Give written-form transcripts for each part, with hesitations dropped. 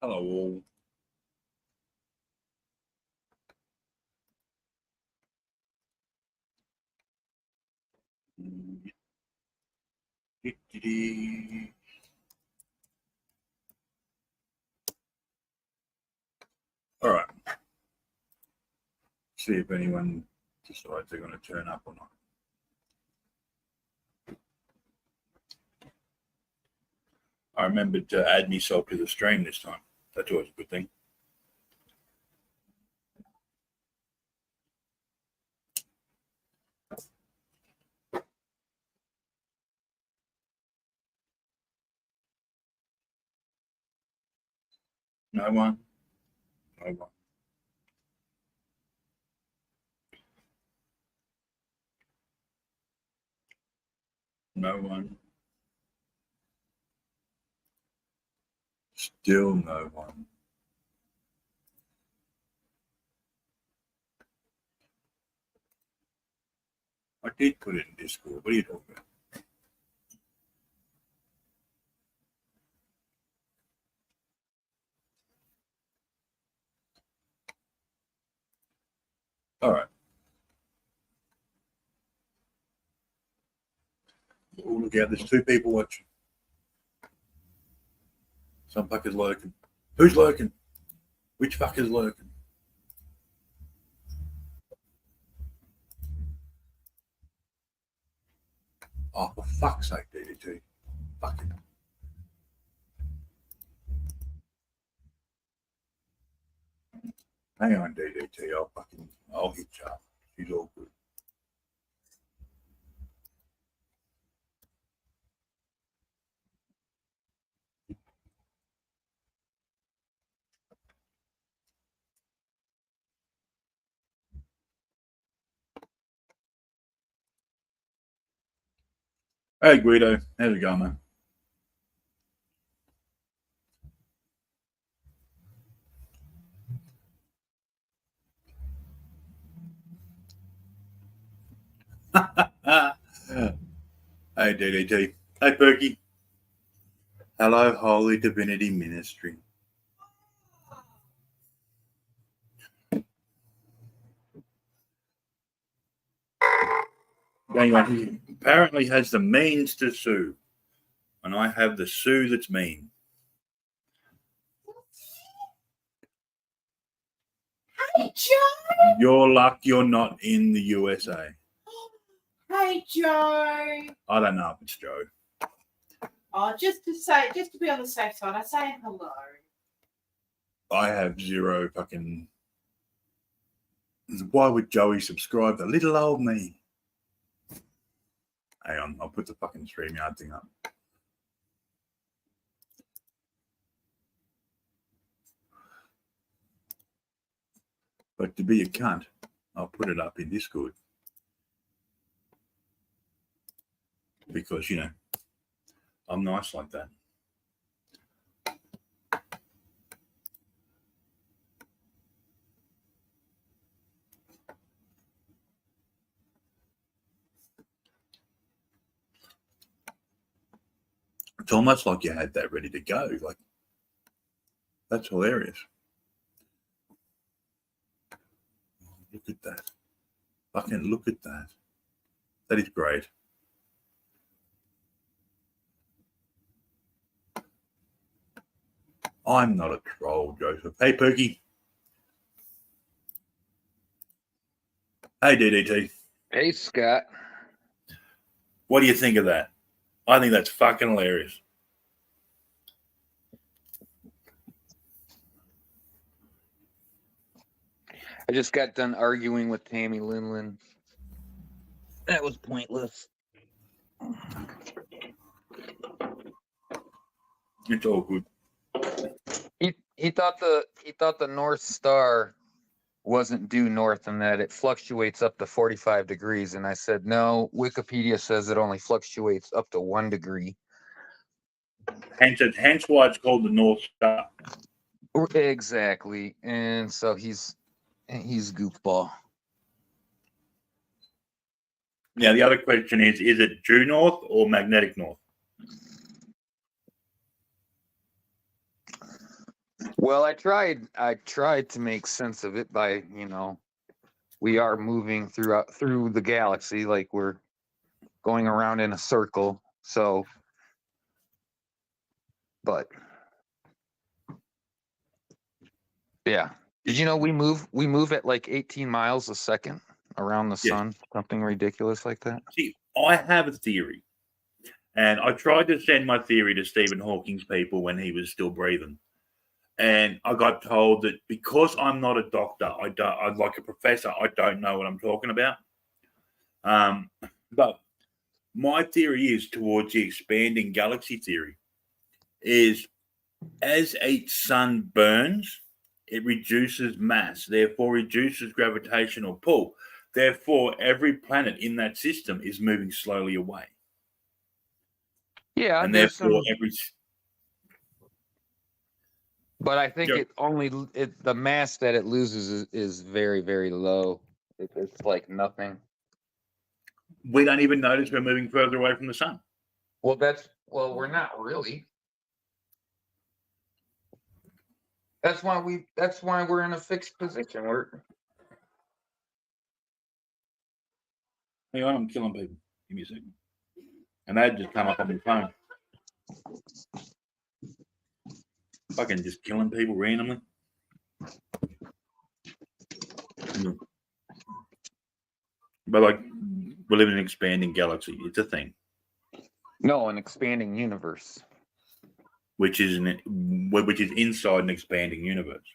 Hello all. All right. See if anyone decides they're going to turn up or not. I remembered to add myself to the stream this time. That's always a good thing. No one? No one. No one. Still no one. I did put it in Discord. What are you talking about? All right. Oh, look out. There's two people watching. Some fucker's lurking. Who's lurking? Which fucker's lurking? Oh, for fuck's sake, DDT. Fucking. Hang on, DDT. I'll hit you up. She's all good. Hey, Guido. How's it going, man? Hey, DDT. Hey, Perky. Hello, Holy Divinity Ministry. Anyone who apparently has the means to sue, and I have the sue that's mean. Hey, Joe. Your luck, you're not in the USA. Hey, Joe. I don't know if it's Joe. Oh, just to be on the safe side, I say hello. I have zero fucking. Why would Joey subscribe to little old me? Hang on, I'll put the fucking StreamYard thing up. But to be a cunt, I'll put it up in Discord. Because, you know, I'm nice like that. It's almost like you had that ready to go. Like, that's hilarious. Look at that. Fucking look at that. That is great. I'm not a troll, Joseph. Hey, Perky. Hey, DDT. Hey, Scott. What do you think of that? I think that's fucking hilarious. I just got done arguing with Tammy Linlin. That was pointless. It's all good. He thought the North Star wasn't due north and that it fluctuates up to 45 degrees. And I said, no, Wikipedia says it only fluctuates up to 1 degree. Hence why it's called the North Star. Exactly. And so he's goofball. Now, the other question is it due north or magnetic north? Well, I tried to make sense of it by, we are moving through the galaxy, like we're going around in a circle. So, but yeah. Did you know we move at like 18 miles a second around the Yeah. sun? Something ridiculous like that. See, I have a theory, and I tried to send my theory to Stephen Hawking's people when he was still breathing. And I got told that because I'm not a doctor, I'm like a professor, I don't know what I'm talking about. But my theory is towards the expanding galaxy theory is as each sun burns, it reduces mass, therefore reduces gravitational pull. Therefore, every planet in that system is moving slowly away. Yeah, And there's therefore, some, but I think Yeah. the mass that it loses is very, very low. It's like nothing. we don't even notice we're moving further away from the sun. Well, we're not really. That's why we're in a fixed position. Hang on, I'm killing people. Give me a second. And that just come up on my phone. Fucking just killing people randomly. But like, we live in an expanding galaxy. It's a thing, No, an expanding universe. which is inside an expanding universe.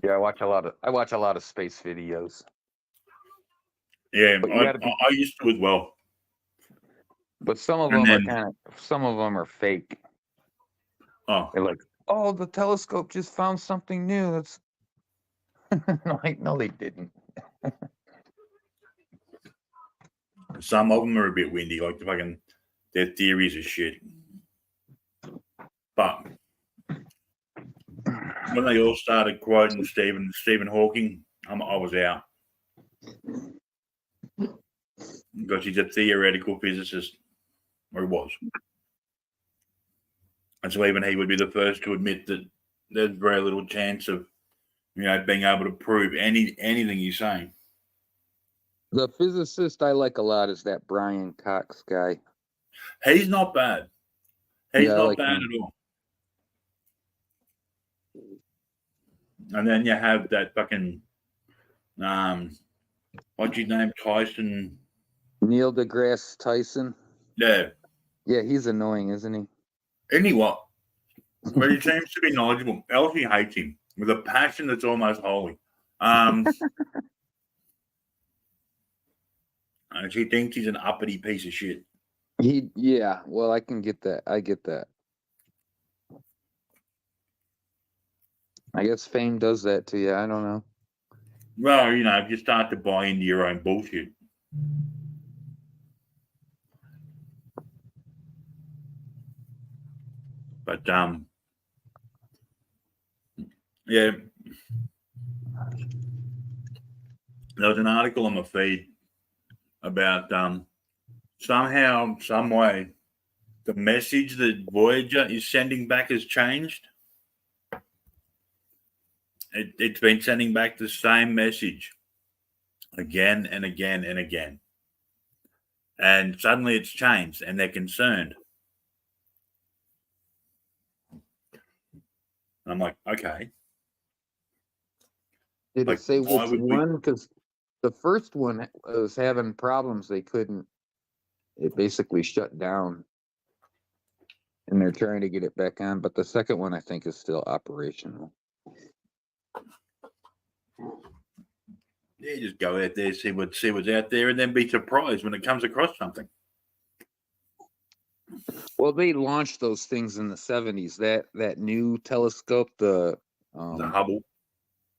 Yeah, I watch a lot of space videos. Yeah, But you gotta be, I used to as well. but some of And them then- some of them are fake. Oh, They're like, oh, the telescope just found something new. That's like, no, they didn't. some of them are a bit windy, like their theories are shit. But when they all started quoting Stephen Hawking, I was out because he's a theoretical physicist, or he was, and so even he would be the first to admit that there's very little chance of being able to prove anything he's saying. The physicist I like a lot is that Brian Cox guy. He's not bad. He's Yeah, I not like bad him. at all. And then you have that fucking what's his name? Tyson. Neil deGrasse Tyson. Yeah. Yeah, he's annoying, isn't he? Anyway, but he seems to be knowledgeable. Elsie hates him with a passion that's almost holy. And she thinks he's an uppity piece of shit. Yeah, well, I can get that. I get that. I guess fame does that to you. I don't know. Well, if you start to buy into your own bullshit. But yeah, there was an article on my feed about somehow, some way, the message that Voyager is sending back has changed. It's been sending back the same message again and again and again. And suddenly it's changed and they're concerned. And I'm like, okay. Did Like, it say why which would we- one? Because the first one was having problems. They couldn't. It basically shut down, and they're trying to get it back on. But the second one, I think, is still operational. Yeah, just go out there, see what's out there, and then be surprised when it comes across something. Well, they launched those things in the 70s. That new telescope, the Hubble.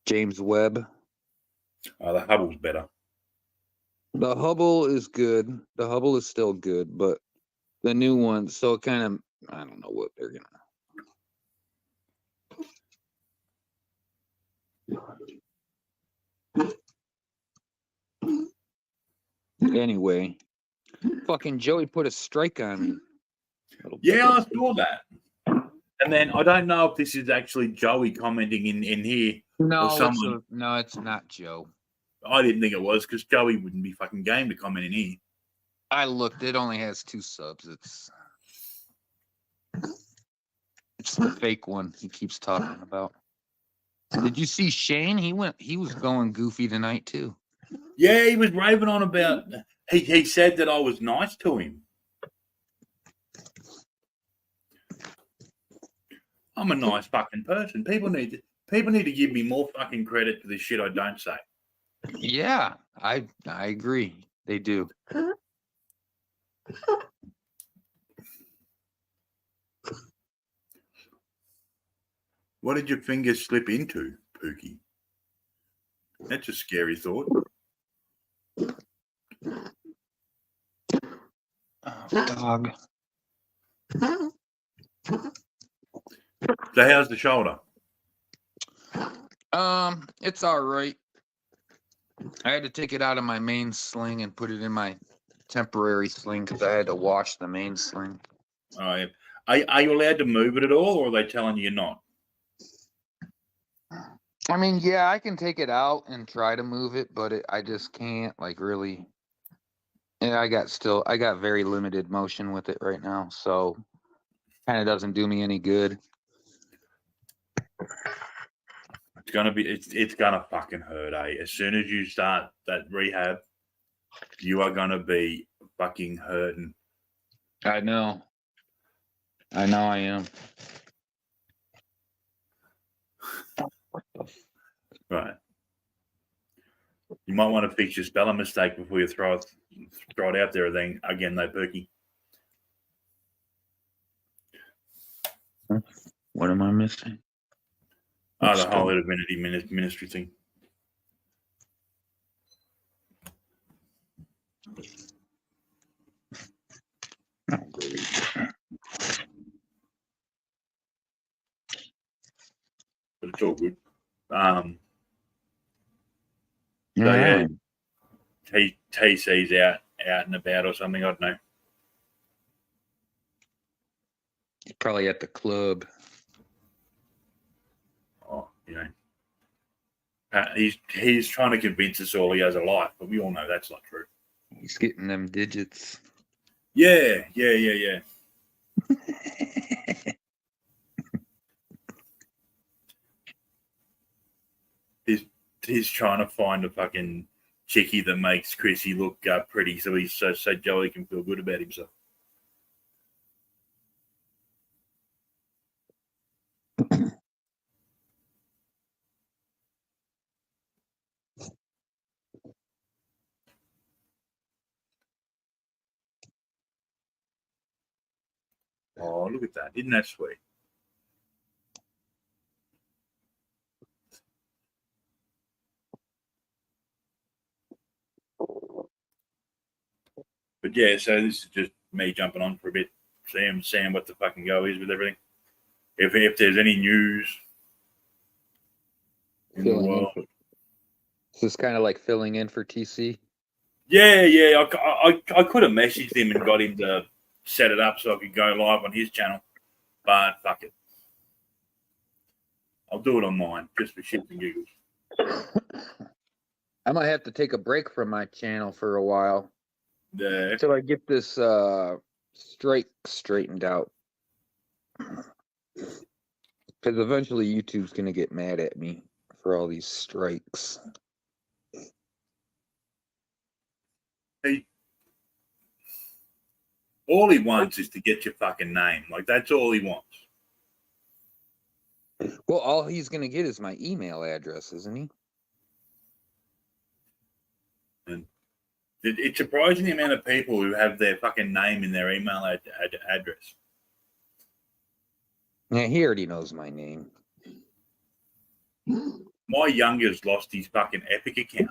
James Webb. The Hubble's better. The Hubble is good. The Hubble is still good, but the new one, so it kind of, I don't know what they're gonna. Anyway, fucking Joey put a strike on me. Little Yeah, I bitch. saw that. And then I don't know if this is actually Joey commenting in here. No, or someone. no, it's not Joe. I didn't think it was because Joey wouldn't be fucking game to comment in here. I looked. It only has 2 subs. It's the fake one he keeps talking about. Did you see Shane? He was going goofy tonight too. Yeah, he was raving on about. He said that I was nice to him. I'm a nice fucking person. People need to give me more fucking credit for the shit I don't say. Yeah, I agree. They do. What did your fingers slip into, Pookie? That's a scary thought. Oh, dog. So how's the shoulder? It's all right. I had to take it out of my main sling and put it in my temporary sling because I had to wash the main sling. Oh, yeah. Are you allowed to move it at all, or are they telling you you're not? I mean, yeah, I can take it out and try to move it, but I just can't really. Yeah, I got very limited motion with it right now, so kind of doesn't do me any good. It's gonna fucking hurt, eh? As soon as you start that rehab, you are gonna be fucking hurting. I know I am. Right. You might want to fix your spelling mistake before you throw it out there again, though, Perky. What am I missing? Oh, the whole divinity ministry thing. Oh, great. But it's all good. So Yeah. yeah, TC's out and about or something. I don't know. Probably at the club. Oh, you know, he's trying to convince us all he has a life, but we all know that's not true. He's getting them digits. Yeah. He's trying to find a fucking chickie that makes Chrissy look pretty, so Joey can feel good about himself. Oh, look at that! Isn't that sweet? But yeah, so this is just me jumping on for a bit, seeing what the fucking go is with everything. If there's any news in the world. This is kind of like filling in for TC. Yeah. I could have messaged him and got him to set it up so I could go live on his channel, but fuck it. I'll do it on mine just for shits and giggles. I might have to take a break from my channel for a while Yeah. until I get this strike straightened out. Because eventually YouTube's going to get mad at me for all these strikes. All he wants is to get your fucking name. Like, that's all he wants. Well, all he's going to get is my email address, isn't he? And it's surprising the amount of people who have their fucking name in their email address. Yeah, he already knows my name. My youngest lost his fucking Epic account.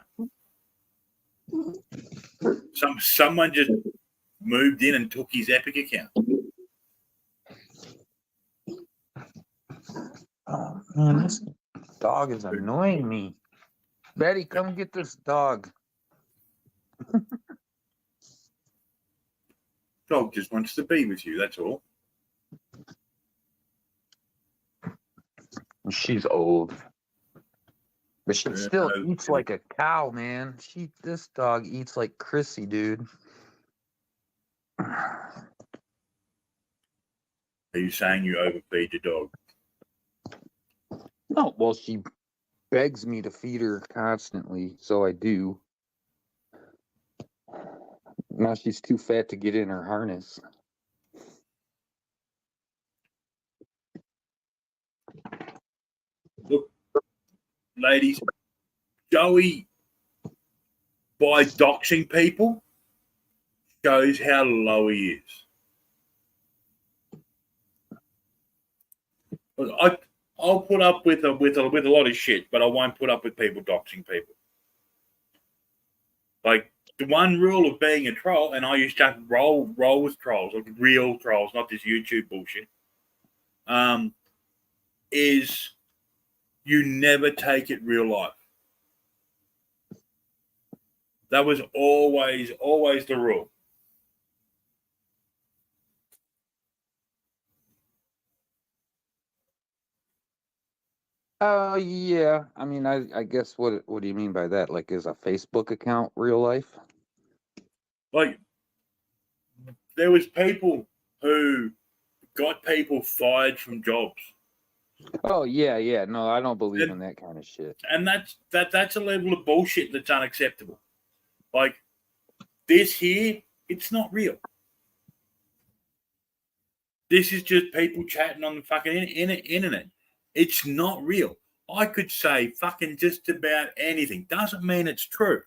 Someone just moved in and took his Epic account. Oh man, this dog is annoying me. Betty, come get this dog. Dog just wants to be with you. That's all. She's old. But she still Yeah. eats like a cow, man. This dog eats like Chrissy, dude. Are you saying you overfeed your dog? No, well, she begs me to feed her constantly, so I do. Now she's too fat to get in her harness. Look, ladies, Joey, by doxing people, shows how low he is. I'll put up with a lot of shit, but I won't put up with people doxing people. Like the one rule of being a troll, and I used to roll with trolls, like real trolls, not this YouTube bullshit. Is you never take it real life. That was always the rule. Yeah. I mean, I guess what do you mean by that? Like, is a Facebook account real life? Like there was people who got people fired from jobs. Oh yeah. No, I don't believe in that kind of shit. And that's a level of bullshit that's unacceptable. Like this here, it's not real. This is just people chatting on the fucking internet. It's not real. I could say fucking just about anything. Doesn't mean it's true.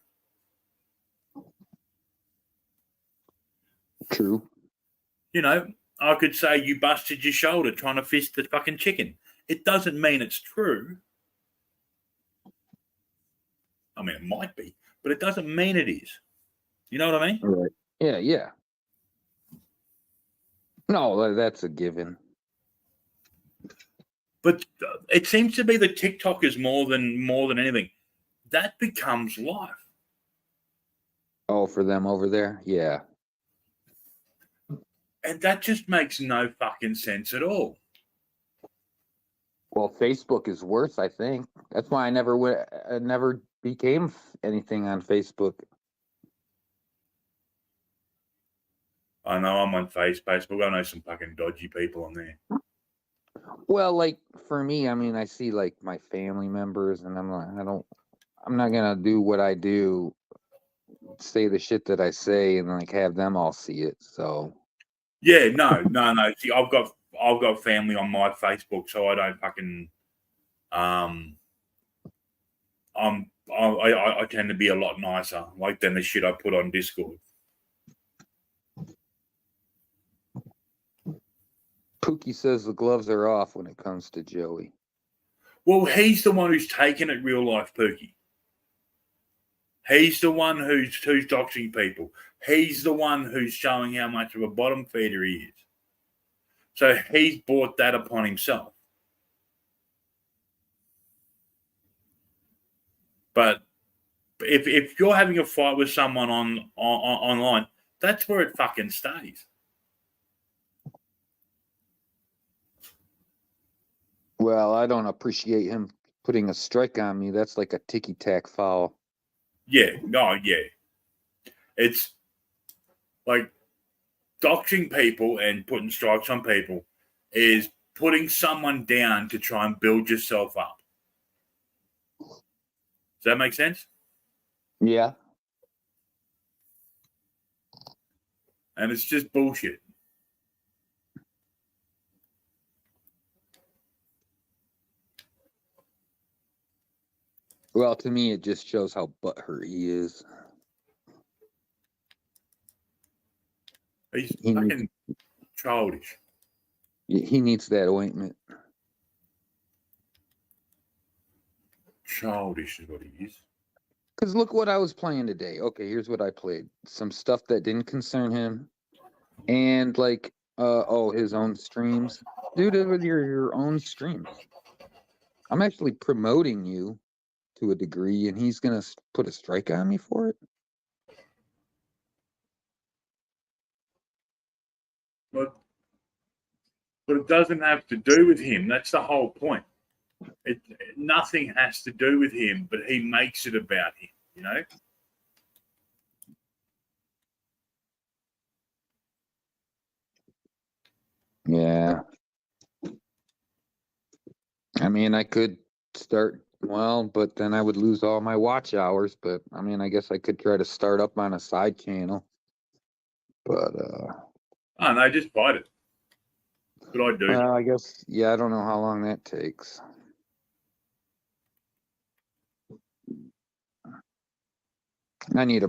True. You know, I could say you busted your shoulder trying to fist the fucking chicken. It doesn't mean it's true. I mean, it might be, but it doesn't mean it is. You know what I mean? Right. Yeah. No, that's a given. But it seems to be the TikTokers more than anything. That becomes life. Oh, for them over there? Yeah. And that just makes no fucking sense at all. Well, Facebook is worse, I think. That's why I never became anything on Facebook. I know I'm on Facebook. I know some fucking dodgy people on there. Well, like for me, I mean, I see like my family members, and I'm like, I'm not gonna do what I do, say the shit that I say, and like have them all see it. So Yeah, no. See, I've got family on my Facebook, so I don't fucking I tend to be a lot nicer like than the shit I put on Discord. Pookie says the gloves are off when it comes to Joey. Well, he's the one who's taken it real life, Pookie. He's the one who's doxing people. He's the one who's showing how much of a bottom feeder he is. So he's brought that upon himself. But if you're having a fight with someone online, that's where it fucking stays. Well, I don't appreciate him putting a strike on me. That's like a ticky-tack foul. Yeah, no, yeah. It's like doxing people and putting strikes on people is putting someone down to try and build yourself up. Does that make sense? Yeah. And it's just bullshit. Well, to me, it just shows how butthurt he is. He's He fucking childish. He needs that ointment. Childish is what he is. Because look what I was playing today. Okay, here's what I played. Some stuff that didn't concern him. And like, his own streams. Dude, it was your own streams. I'm actually promoting you to a degree, and he's going to put a strike on me for it? But it doesn't have to do with him. That's the whole point. Nothing has to do with him, but he makes it about him, you know? Yeah. I mean, I could start, well, but then I would lose all my watch hours. But I mean, I guess I could try to start up on a side channel. But, Oh, no, just fight it. That's what I do. well, I guess, yeah, I don't know how long that takes. I need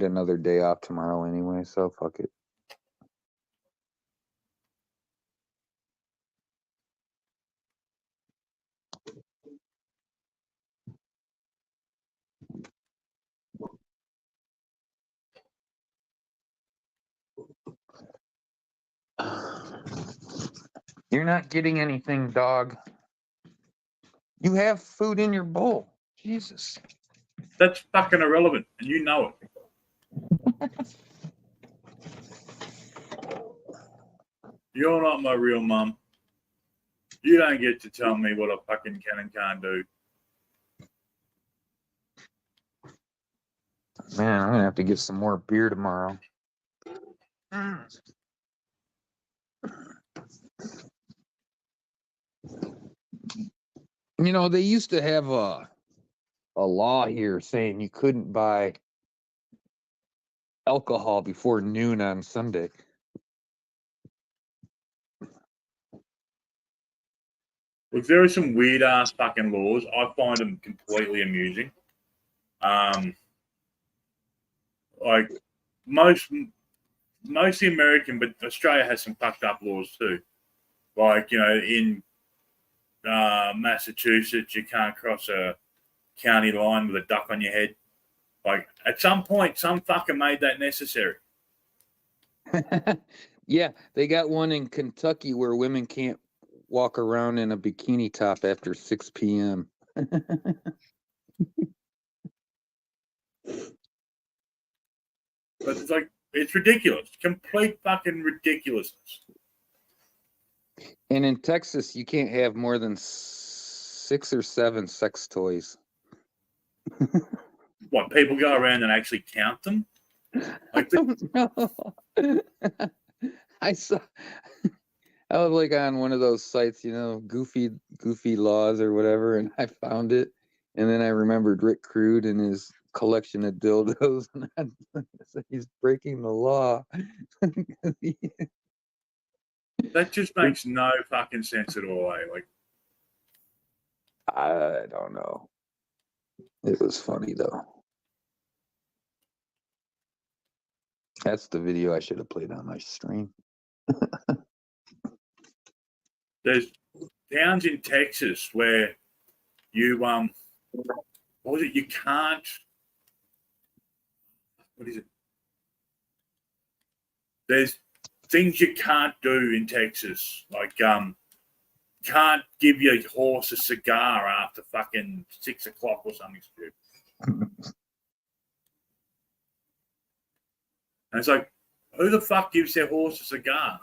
another day off tomorrow anyway, so fuck it. You're not getting anything, dog. You have food in your bowl. Jesus. That's fucking irrelevant, and you know it. You're not my real mum. You don't get to tell me what I fucking can and can't do. Man, I'm gonna have to get some more beer tomorrow. You know, they used to have a law here saying you couldn't buy alcohol before noon on Sunday. Look, there are some weird ass fucking laws. I find them completely amusing. Like mostly American, but Australia has some fucked up laws too. Like, you know, in Massachusetts, you can't cross a county line with a duck on your head. Like, at some point, some fucker made that necessary. Yeah, they got one in Kentucky where women can't walk around in a bikini top after 6 p.m. But it's like, it's ridiculous. Complete fucking ridiculousness. And in Texas, you can't have more than 6 or 7 sex toys. What, people go around and actually count them? Like, No. I saw I was like on one of those sites, you know, goofy laws or whatever, and I found it, and then I remembered Rick Crude and his collection of dildos, and I said he's breaking the law. that just makes no fucking sense at all, eh? Like, I don't know. It was funny though. That's the video I should have played on my stream. there's towns in Texas where you what was it? You can't. What is it? There's things you can't do in Texas, like can't give your horse a cigar after fucking 6 o'clock or something stupid. And it's like, who the fuck gives their horse a cigar?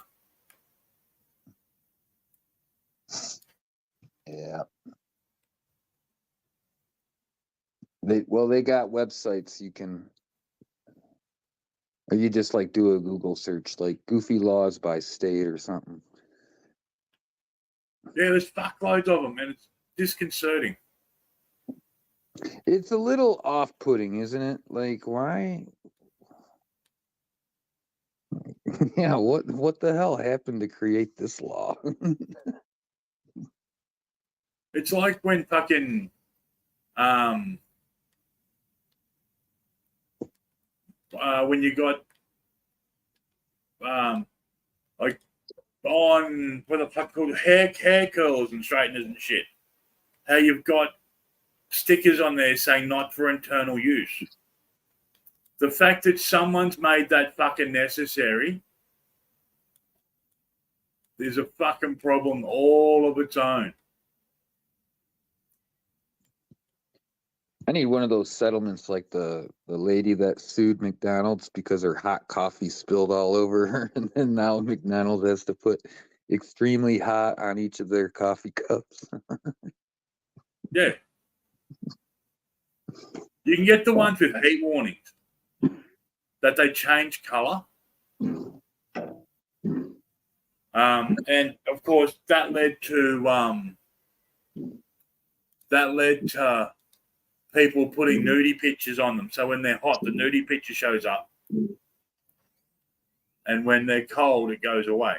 Yeah. They got websites you can, or you just like do a Google search like goofy laws by state or something. Yeah, there's fuckloads of them, and it's disconcerting. It's a little off-putting, isn't it? Like, why? Yeah, what the hell happened to create this law? It's like when fucking when you got like on what the fuck called hair curlers and straighteners and shit. How you've got stickers on there saying not for internal use. The fact that someone's made that fucking necessary is a fucking problem all of its own. need one of those settlements like the lady that sued McDonald's because her hot coffee spilled all over her, and then now McDonald's has to put extremely hot on each of their coffee cups. Yeah. You can get the ones with heat warnings that they change color. And of course that led to people putting nudie pictures on them. So when they're hot, the nudie picture shows up. And when they're cold, it goes away.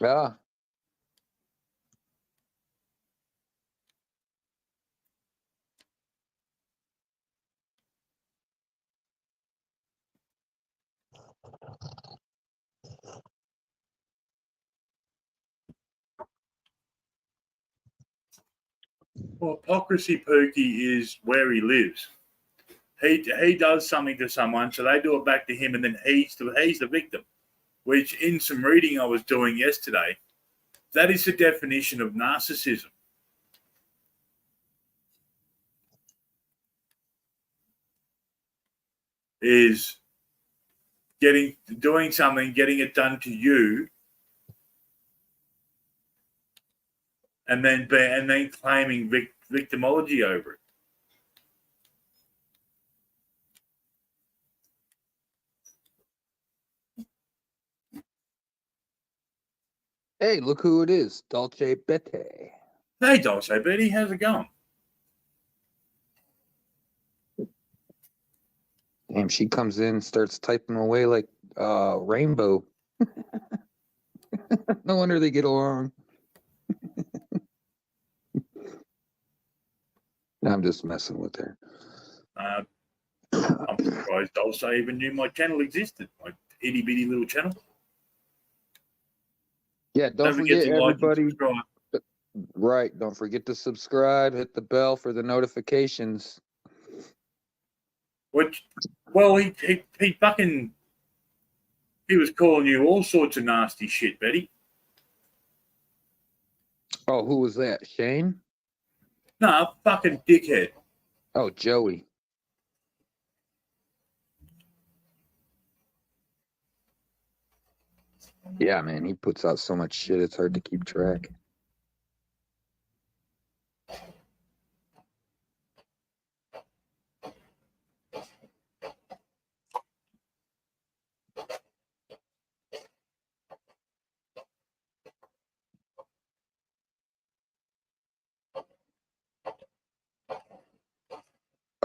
Yeah. Well, Hypocrisy Pookie is where he lives. He does something to someone, so they do it back to him, and then he's the victim. Which, in some reading I was doing yesterday, that is the definition of narcissism. Is doing something, getting it done to you, and then claiming victimology over it. Hey, look who it is, Dolce Bete. Hey, Dolce Betty, how's it going? Damn, she comes in, starts typing away like Rainbow. No wonder they get along. I'm just messing with her. I'm surprised Dolce even knew my channel existed, my itty bitty little channel. Yeah, don't forget, to like and everybody. subscribe. Right, don't forget to subscribe, hit the bell for the notifications. Well, he was calling you all sorts of nasty shit, Betty. Oh, who was that? Shane? No, fucking dickhead. Oh, Joey. Yeah, man, he puts out so much shit, it's hard to keep track.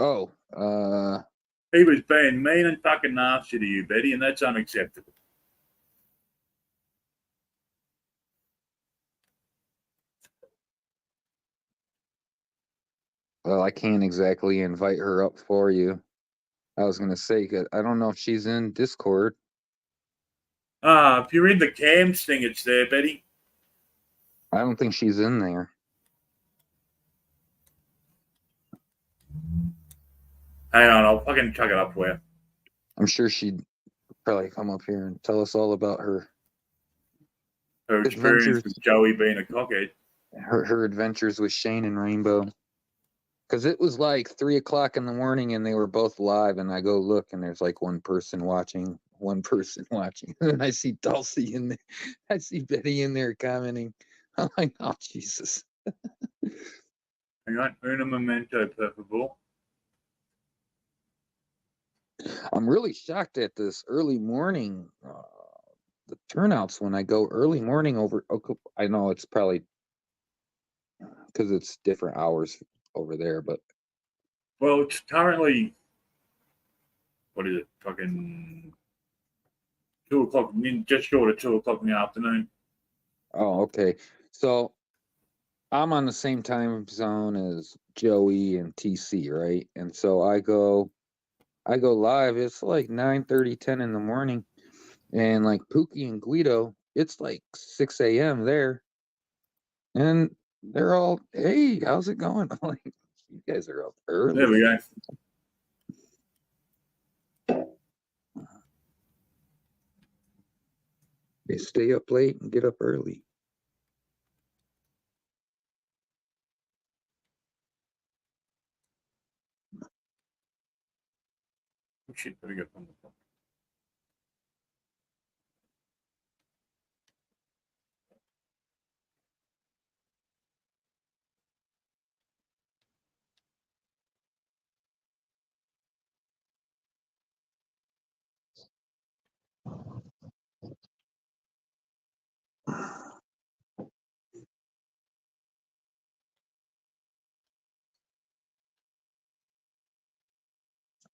Oh, He was being mean and fucking nasty to you, Betty, and that's unacceptable. well, I can't exactly invite her up for you. I was gonna say, 'cause I don't know if she's in Discord. If you're in the cams thing, it's there, Betty. I don't think she's in there. Hang on, I'll fucking chuck it up for you. I'm sure she'd probably come up here and tell us all about her Her experience adventures. with Joey being a cockhead. Her adventures with Shane and Rainbow. Because it was like 3 o'clock in the morning and they were both live, and I go look and there's like one person watching. And I see Dulcie in there. I see Betty in there commenting. I'm like, oh Jesus. Hang on, un momento, per favor. I'm really shocked at this early morning, the turnouts when I go early morning over. I know it's probably because it's different hours over there, but Well, it's currently, what is it, fucking 2 o'clock, just short of 2 o'clock in the afternoon. oh, okay. So I'm on the same time zone as Joey and TC, right? And so I go live. It's like 9:30, 10 in the morning, and like Pookie and Guido, it's like 6 a.m. there, and they're all, hey, how's it going? I'm like, you guys are up early. There we go. They stay up late and get up early. shit, better go from the top.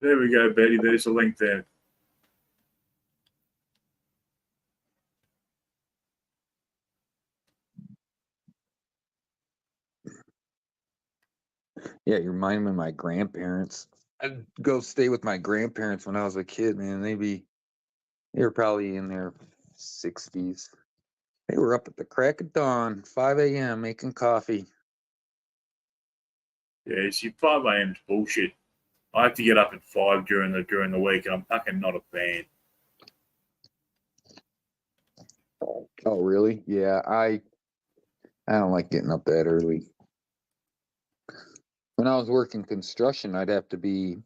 There we go, Betty. There's a link there. Yeah, you remind me of my grandparents. I'd go stay with my grandparents when I was a kid, man. They were probably in their 60s. They were up at the crack of dawn, 5 a.m. making coffee. Yeah, see, 5 a.m. is bullshit. I have to get up at 5 during the week, and I'm fucking not a fan. Oh, really? Yeah, I don't like getting up that early. When I was working construction, I'd have to be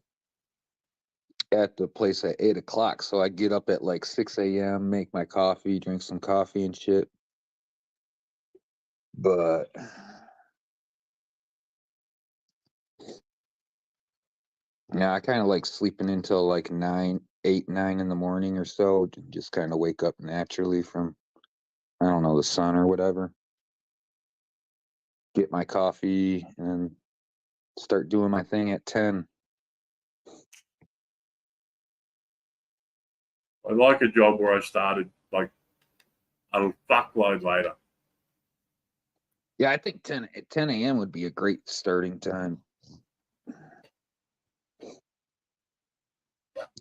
at the place at 8 o'clock. So I'd get up at like 6 a.m., make my coffee, drink some coffee and shit. But yeah, I kind of like sleeping until like 9 in the morning or so. Just kind of wake up naturally from, I don't know, the sun or whatever. Get my coffee and start doing my thing at 10. I like a job where I started like a fuckload later. Yeah, I think 10 a.m. would be a great starting time.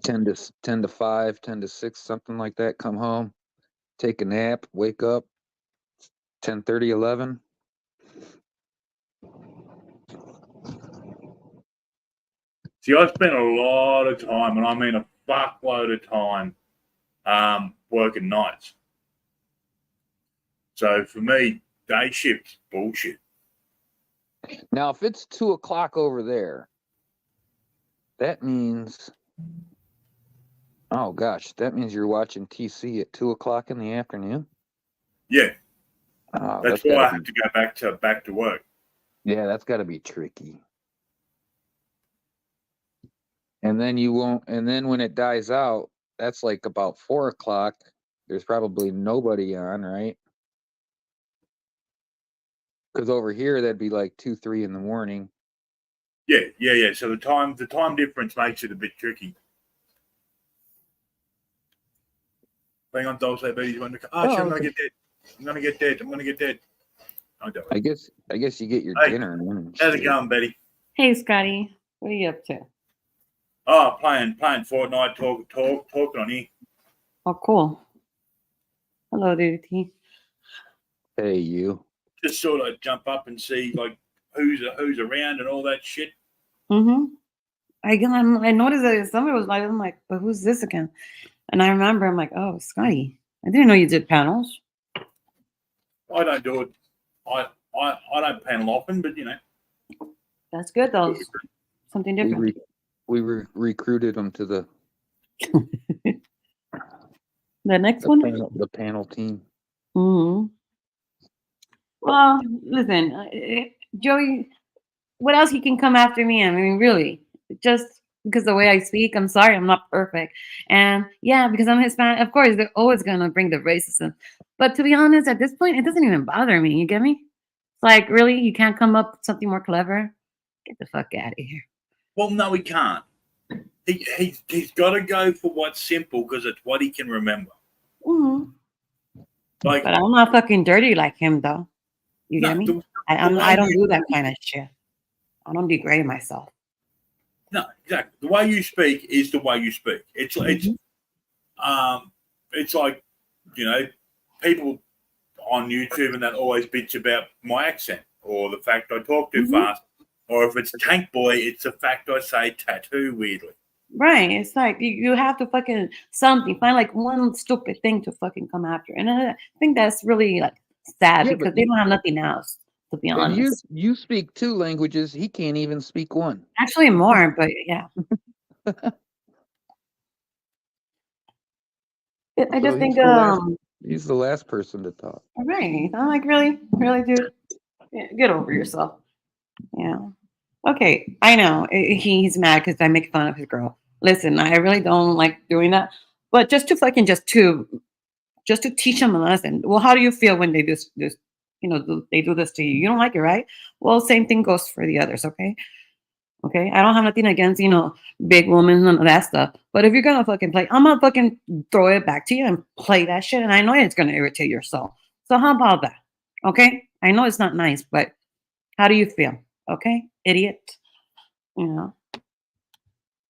10 to 5, 10 to 6, something like that. Come home, take a nap, wake up, 10:30, 11. See, I spent a lot of time, and I mean a fuckload of time, working nights. So for me, day shift's bullshit. Now, if it's 2 o'clock over there, that means, oh gosh, that means you're watching TC at 2 o'clock in the afternoon. Yeah, Oh, that's why I have to go back to work. Yeah, that's got to be tricky. And then you won't, and then when it dies out, that's like about 4 o'clock. There's probably nobody on, right? Because over here, that'd be like 2, 3 in the morning. Yeah. So the time difference makes it a bit tricky. Hang on, Dulce, Betty's going to. Oh, shit, I'm gonna get dead. I'm gonna get dead. Oh, don't. I guess you get your Hey, dinner. And how's it shit. going, Betty? Hey, Scotty. What are you up to? Oh, playing Fortnite, talking on here. Oh, cool. Hello, DDT. Hey, you. Just sort of jump up and see like who's around and all that shit. Mm-hmm. I noticed that somebody was like, I'm like, but who's this again? And I remember, I'm like, oh, Scotty. I didn't know you did panels. I don't do it. I don't panel often, but you know. That's good, though. It's something different. We recruited him to the Next one? the panel team. Mm-hmm. Well, listen, Joey, what else he can come after me? I mean, really, just because the way I speak, I'm sorry, I'm not perfect. And yeah, because I'm Hispanic, of course, they're always going to bring the racism. But to be honest, at this point, it doesn't even bother me. You get me? It's like, really? You can't come up with something more clever? Get the fuck out of here. Well, no, he can't. He's got to go for what's simple because it's what he can remember. Mm-hmm. Like, but I'm not fucking dirty like him, though. You get me? I don't do that kind of shit. I don't degrade myself. No, exactly. The way you speak is the way you speak. It's like, you know, people on YouTube and that always bitch about my accent or the fact I talk too fast, or if it's Tank Boy, it's the fact I say tattoo weirdly. Right. It's like you have to fucking find like one stupid thing to fucking come after, and I think that's really like sad because they don't have nothing else. To be honest, you speak 2 languages. He can't even speak one. Actually, more, but yeah. I just So think, he's the last person to talk. right. I'm like, really, really, dude, yeah, get over yourself. Yeah. Okay, I know he's mad because I make fun of his girl. Listen, I really don't like doing that, but just to fucking just to teach him a lesson. Well, how do you feel when they do this? They do this to you. You don't like it, right? Well, same thing goes for the others. Okay. Okay, I don't have nothing against big women, none of that stuff. But if you're gonna fucking play, I'm gonna fucking throw it back to you and play that shit. And I know it's gonna irritate your soul. So how about that? Okay, I know it's not nice, but how do you feel? Okay, idiot. You know,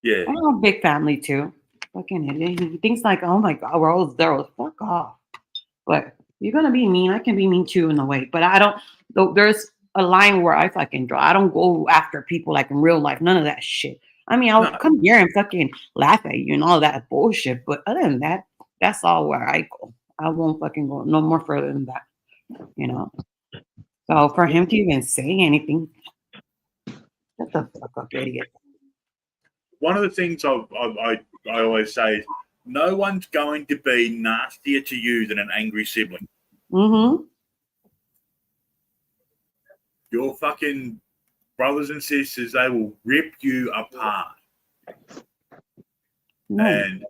Yeah. I have a big family too. Fucking idiot. He thinks like, oh my god, we're all zeros. Fuck off. But you're gonna be mean. I can be mean too in a way. But I don't. There's a line where I fucking draw. I don't go after people like in real life. None of that shit. I mean, I'll No. come here and fucking laugh at you and all that bullshit. But other than that, that's all where I go. I won't fucking go no more further than that. So for him to even say anything, shut the fuck up, idiot. One of the things I always say is no one's going to be nastier to you than an angry sibling. Mm-hmm. Your fucking brothers and sisters, they will rip you apart. No. And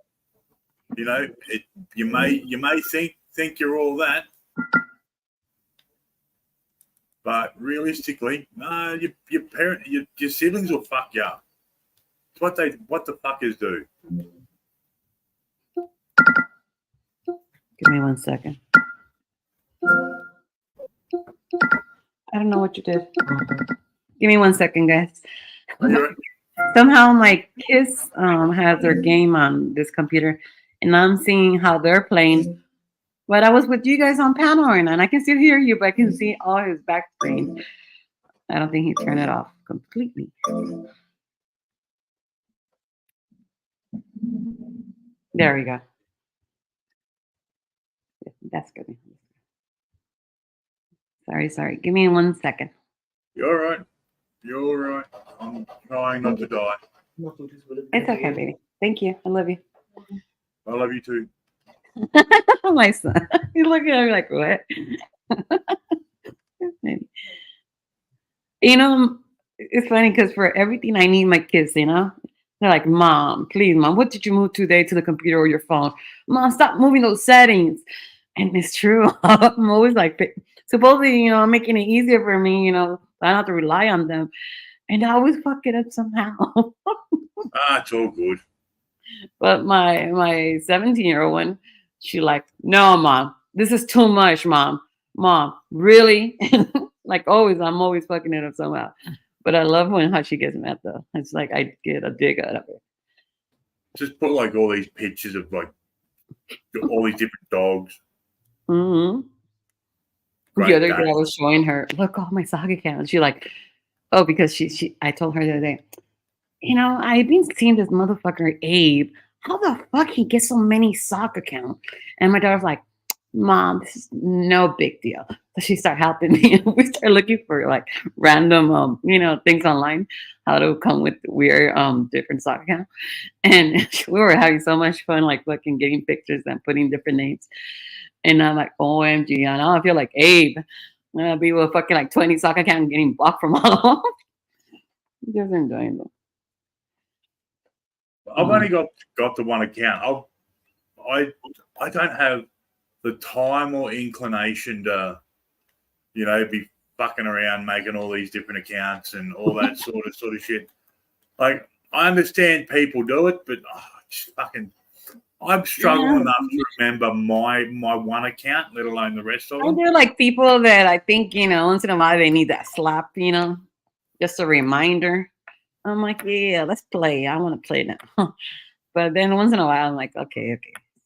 you may think you're all that, but realistically, no, your siblings will fuck you up. It's what the fuckers do. Give me 1 second. I don't know what you did. Give me 1 second, guys. Somehow my kids has their game on this computer, and I'm seeing how they're playing. But I was with you guys on panel right now, and I can still hear you, but I can see all his back screen. I don't think he turned it off completely. There we go. That's good. Sorry. Give me 1 second. You're all right. You're all right. I'm trying not to die. It's okay, baby. Thank you. I love you. I love you too. My son. He's looking at me like, what? It's funny because for everything I need my kids, they're like, Mom, please, Mom, what did you move today to the computer or your phone? Mom, stop moving those settings. And it's true. I'm always like, supposedly, I'm making it easier for me, I don't have to rely on them. And I always fuck it up somehow. It's all good. But my 17-year-old one, she like, no, Mom, this is too much, Mom, really? Like always, I'm always fucking it up somehow. But I love how she gets mad though. It's like I get a dig out of it. Just put like all these pictures of like all these different dogs. Mm-hmm. Great The other day. day I was showing her, look, all my sock accounts. She like, oh, because I told her the other day, I've been seeing this motherfucker Abe. How the fuck he gets so many sock accounts? And my daughter's like, Mom, this is no big deal. So she started helping me, and we started looking for like random, things online, how to come with weird, different sock accounts. And we were having so much fun, like fucking getting pictures and putting different names. And I'm like, OMG, I know I feel like Abe. I'm gonna be with fucking like 20 sock accounts and getting blocked from all of them. Just enjoying them. I've only got the one account. I don't have the time or inclination to, be fucking around making all these different accounts and all that sort of shit. Like, I understand people do it, but I'm struggling enough to remember my one account, let alone the rest of them. They're like people that I think, once in a while they need that slap, just a reminder. I'm like, yeah, let's play. I want to play now. But then once in a while, I'm like, okay, I'm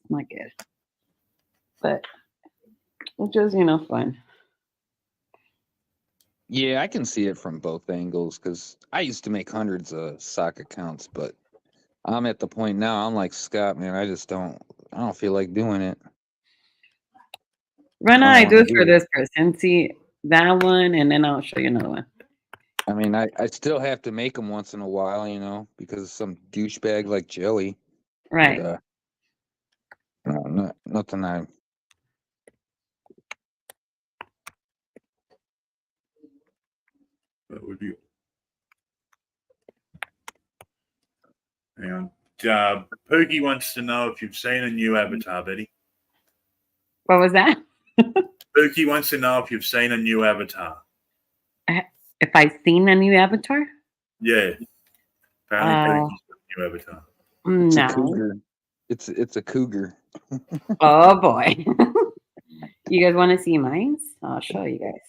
not good. But it's just, fun. Yeah, I can see it from both angles because I used to make hundreds of sock accounts, but I'm at the point now. I'm like Scott, man. I don't feel like doing it. Right now, I do it for it. this person. See that one, and then I'll show you another one. I mean, I still have to make them once in a while, because of some douchebag like Joey. Right. But, No, nothing. That would be. Hang on. Pookie wants to know if you've seen a new Avatar, Betty. What was that? Pookie wants to know if you've seen a new Avatar. If I've seen a new Avatar? Yeah. Apparently, Uh, Pookie's got a new Avatar. It's a No. cougar. It's a cougar. Oh boy. You guys want to see mine? I'll show you guys.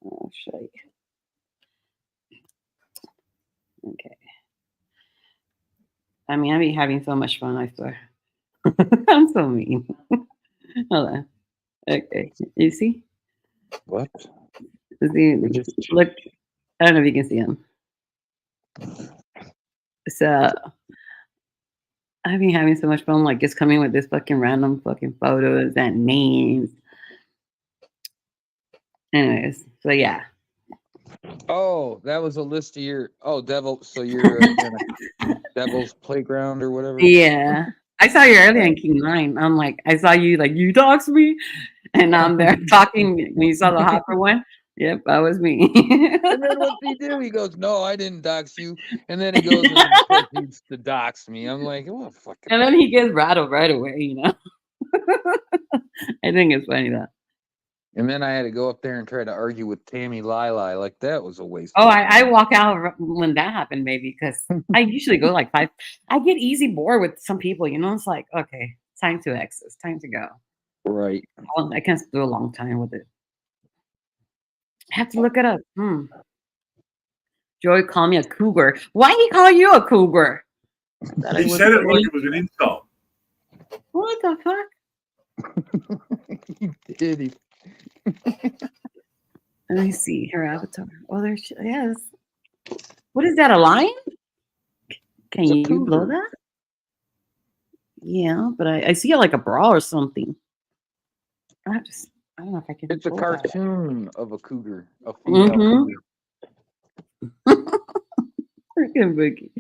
I'll show you. Okay. I mean, I've been having so much fun, I swear. I'm so mean. Hold on. Okay. You see? What? See, look, I don't know if you can see them. So I've been having so much fun, like just coming with this fucking random fucking photos and names. Anyways, so yeah. Oh, that was a list of your devil. So you're in a Devil's Playground or whatever. Yeah. I saw you earlier in King 9. I'm like, I saw you like you doxed me, and I'm there talking when you saw the Hopper one. Yep, that was me. And then what's he do? He goes, "No, I didn't dox you." And then he goes and proceeds to dox me. I'm like, "What fucking?" And then he gets rattled right away, you know. I think it's funny though. And then I had to go up there and try to argue with Tammy Lili. Like that was a waste. Oh, of I time. walk out when that happened, maybe, because I usually go like 5. I get easy bored with some people, you know. It's like, okay, time to exit, time to go. Right. I can't do a long time with it. I have to look it up. Joey called me a cougar. Why he call you a cougar? That I He was said it like really- it was an insult. What the fuck? He did. He Let me see her avatar. Oh, there she is. What is that? A lion? Can It's a you blow cougar. that? Yeah, but I see it like a bra or something. I don't know if I can. It's a blow that. cartoon of a cougar, a female Mhm. cougar. Freaking Boogie.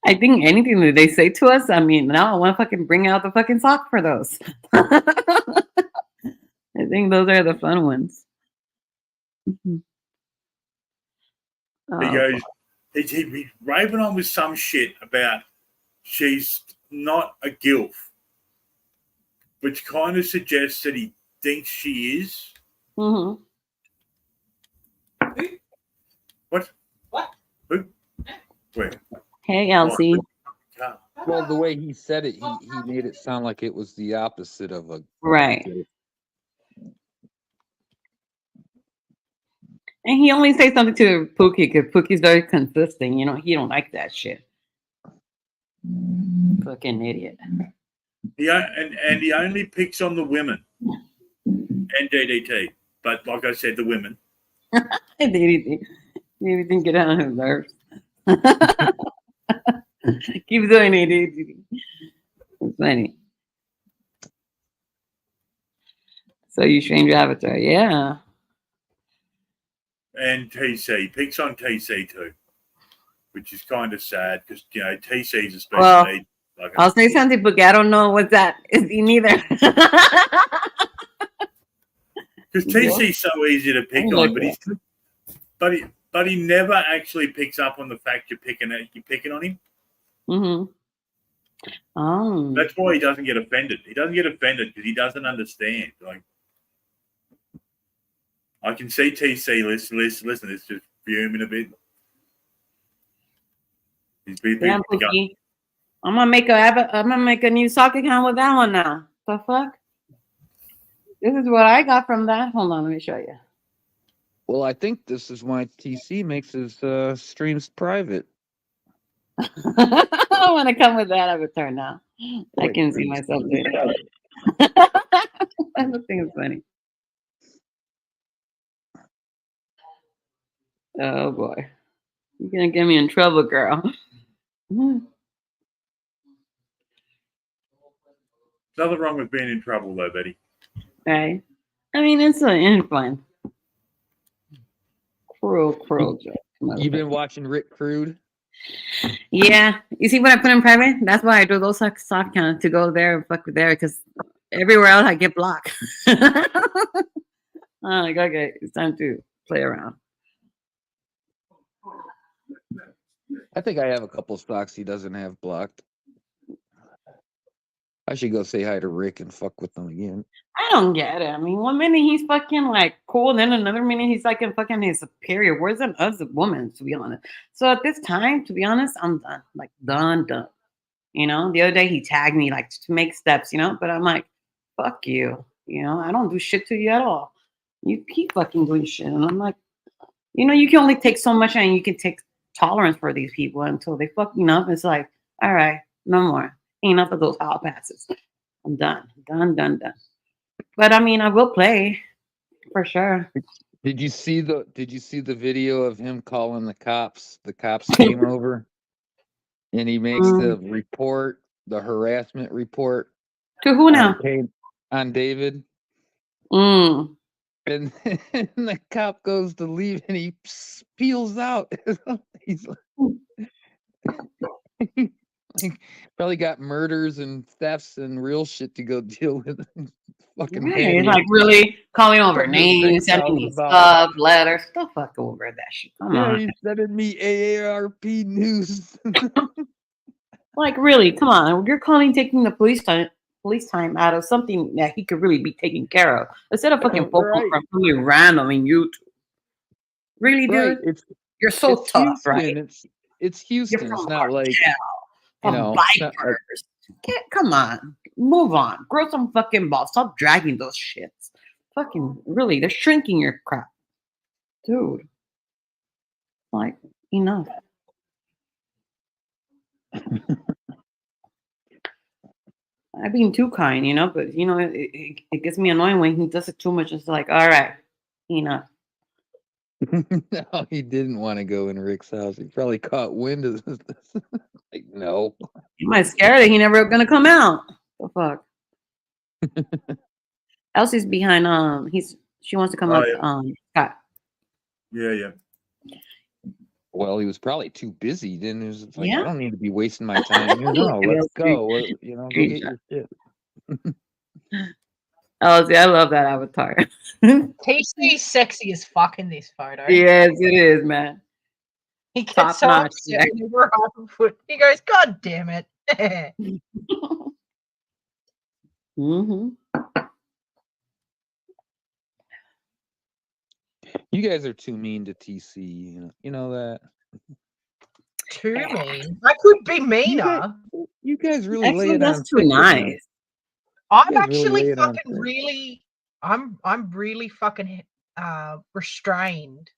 I think anything that they say to us, I mean, now I want to fucking bring out the fucking sock for those. I think those are the fun ones. Mhm. He Oh, goes, he's raving on with some shit about she's not a gilf, which kind of suggests that he thinks she is. mhm. What? What? Who? Where? Hey, Elsie. Car. Well, the way he said it, he made it sound like it was the opposite of a Right. And he only says something to Pookie because Pookie's very consistent. You know, he don't like that shit. Fucking idiot. And he only picks on the women and DDT. But like I said, the women. Maybe didn't get on his nerves. Keep doing it, dude. It's funny. So you streamed your avatar, yeah. And TC. He picks on TC too, which is kind of sad because, you know, TC's a special Well, need. Like I'll say something, but I don't know what that is neither. because TC's so easy to pick I like on, but he never actually picks up on the fact you're picking on him. Mm-hmm. Oh. That's why he doesn't get offended. He doesn't get offended because he doesn't understand. Like, I can see TC listen. It's just fuming a bit. He's been Damn, Pookie. I'm gonna make a new sock account with that one now. The fuck? This is what I got from that. Hold on, let me show you. Well, I think this is why TC makes his streams private. I want to come with that avatar now. I can see myself doing it. I think it's funny. Oh boy, you're gonna get me in trouble, girl. Nothing wrong with being in trouble, though, Betty. Right? I mean, it's fun. Cruel joke. You've been watching Rick Crude? Yeah, you see what I put in private? That's why I do those soft counts to go there and fuck with there because everywhere else I get blocked. I'm like, okay, it's time to play around. I think I have a couple stocks he doesn't have blocked. I should go say hi to Rick and fuck with them again. I don't get it. I mean, one minute he's fucking like cool, then another minute he's like fucking his superior. Where's an us woman, to be honest? So at this time, to be honest, I'm done. Like done. You know, the other day he tagged me like to make steps, you know, but I'm like, fuck you. You know, I don't do shit to you at all. You keep fucking doing shit. And I'm like, you know, you can only take so much and you can take tolerance for these people until they fucking up. It's like, all right, no more. Enough of those hall passes. I'm done. Done. But I mean, I will play for sure. Did you see the video of him calling the cops? The cops came over and he makes the report, the harassment report. To who now? On David. Mm. And the cop goes to leave and he peels out. He's like, probably got murders and thefts and real shit to go deal with. Fucking Right. He's like really calling over Fucking names, sending me $6,000. stuff, letters. Don't fuck over that shit. Come Yeah, on. he's sending me AARP news. Like really, come on. You're calling taking the police time out of something that he could really be taken care of. Instead of fucking focusing Right. from something random in YouTube. Really, dude? Right. You're so It's tough, Houston. right? It's Houston. You're It's from not like, Martell, you from know, it's not like- bikers. Come on. Move on. Grow some fucking balls. Stop dragging those shits. Fucking really, they're shrinking your crap. Dude. Like, enough. I've been too kind, you know, but you know, it gets me annoying when he does it too much. It's like, all right, enough. No, he didn't want to go in Rick's house. He probably caught wind of this. Like, no. He might scare that he never gonna come out. The fuck. Elsie's behind. She wants to come up. Yeah. Scott. Yeah. Well, he was probably too busy. Then he was like, Yeah. I don't need to be wasting my time here. No, let's go. You know, go get your shit. Elsie, I love that avatar. TC's sexy as fuck in this photo. Yes, it is, man. He gets Top so notch, upset whenever I put. He goes, "God damn it!" Mm-hmm. You guys are too mean to TC. You know that. Too mean. I could be meaner. You guys really Actually, lay it on that's too thick with him. nice. I'm guys really actually lay it on fucking thick. really. I'm really fucking restrained.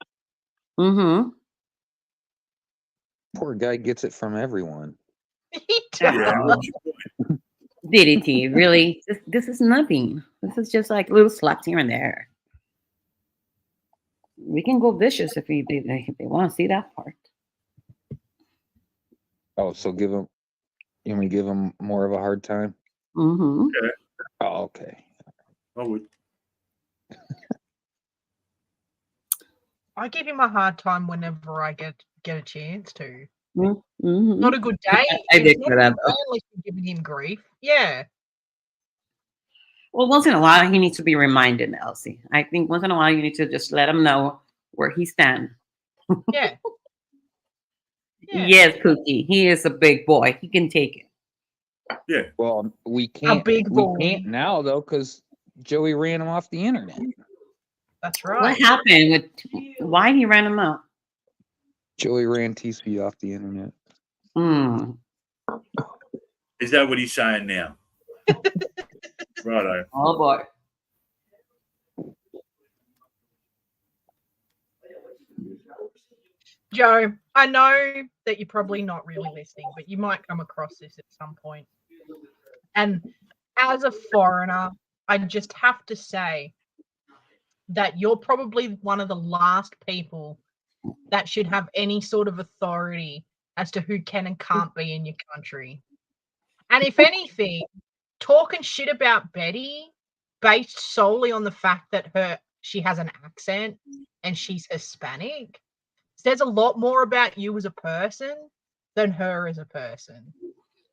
Mm-hmm. Poor guy gets it from everyone. He Yeah. does. DDT, really? This is nothing. This is just like little slaps here and there. We can go vicious if they want to see that part. Oh, so give him. You want me to give him more of a hard time? Mm-hmm. Oh, okay. I would. I give him a hard time whenever I get a chance to. Mm-hmm. Not a good day. I It's dig not for a that, good day unless you're giving him grief. Yeah. Well, once in a while, he needs to be reminded, Elsie. I think once in a while, you need to just let him know where he stands. Yeah. Yeah. Yes, Pookie, he is a big boy. He can take it. Well, we can't. big We boy. can't now though, because Joey ran him off the internet. That's What right. happened with why he ran him out? Joey ran TC off the internet. Hmm. Is that what he's saying now? Righto. Oh boy. Joe, I know that you're probably not really listening, but you might come across this at some point. And as a foreigner, I just have to say that you're probably one of the last people that should have any sort of authority as to who can and can't be in your country. And if anything, talking shit about Betty based solely on the fact that she has an accent and she's Hispanic says a lot more about you as a person than her as a person.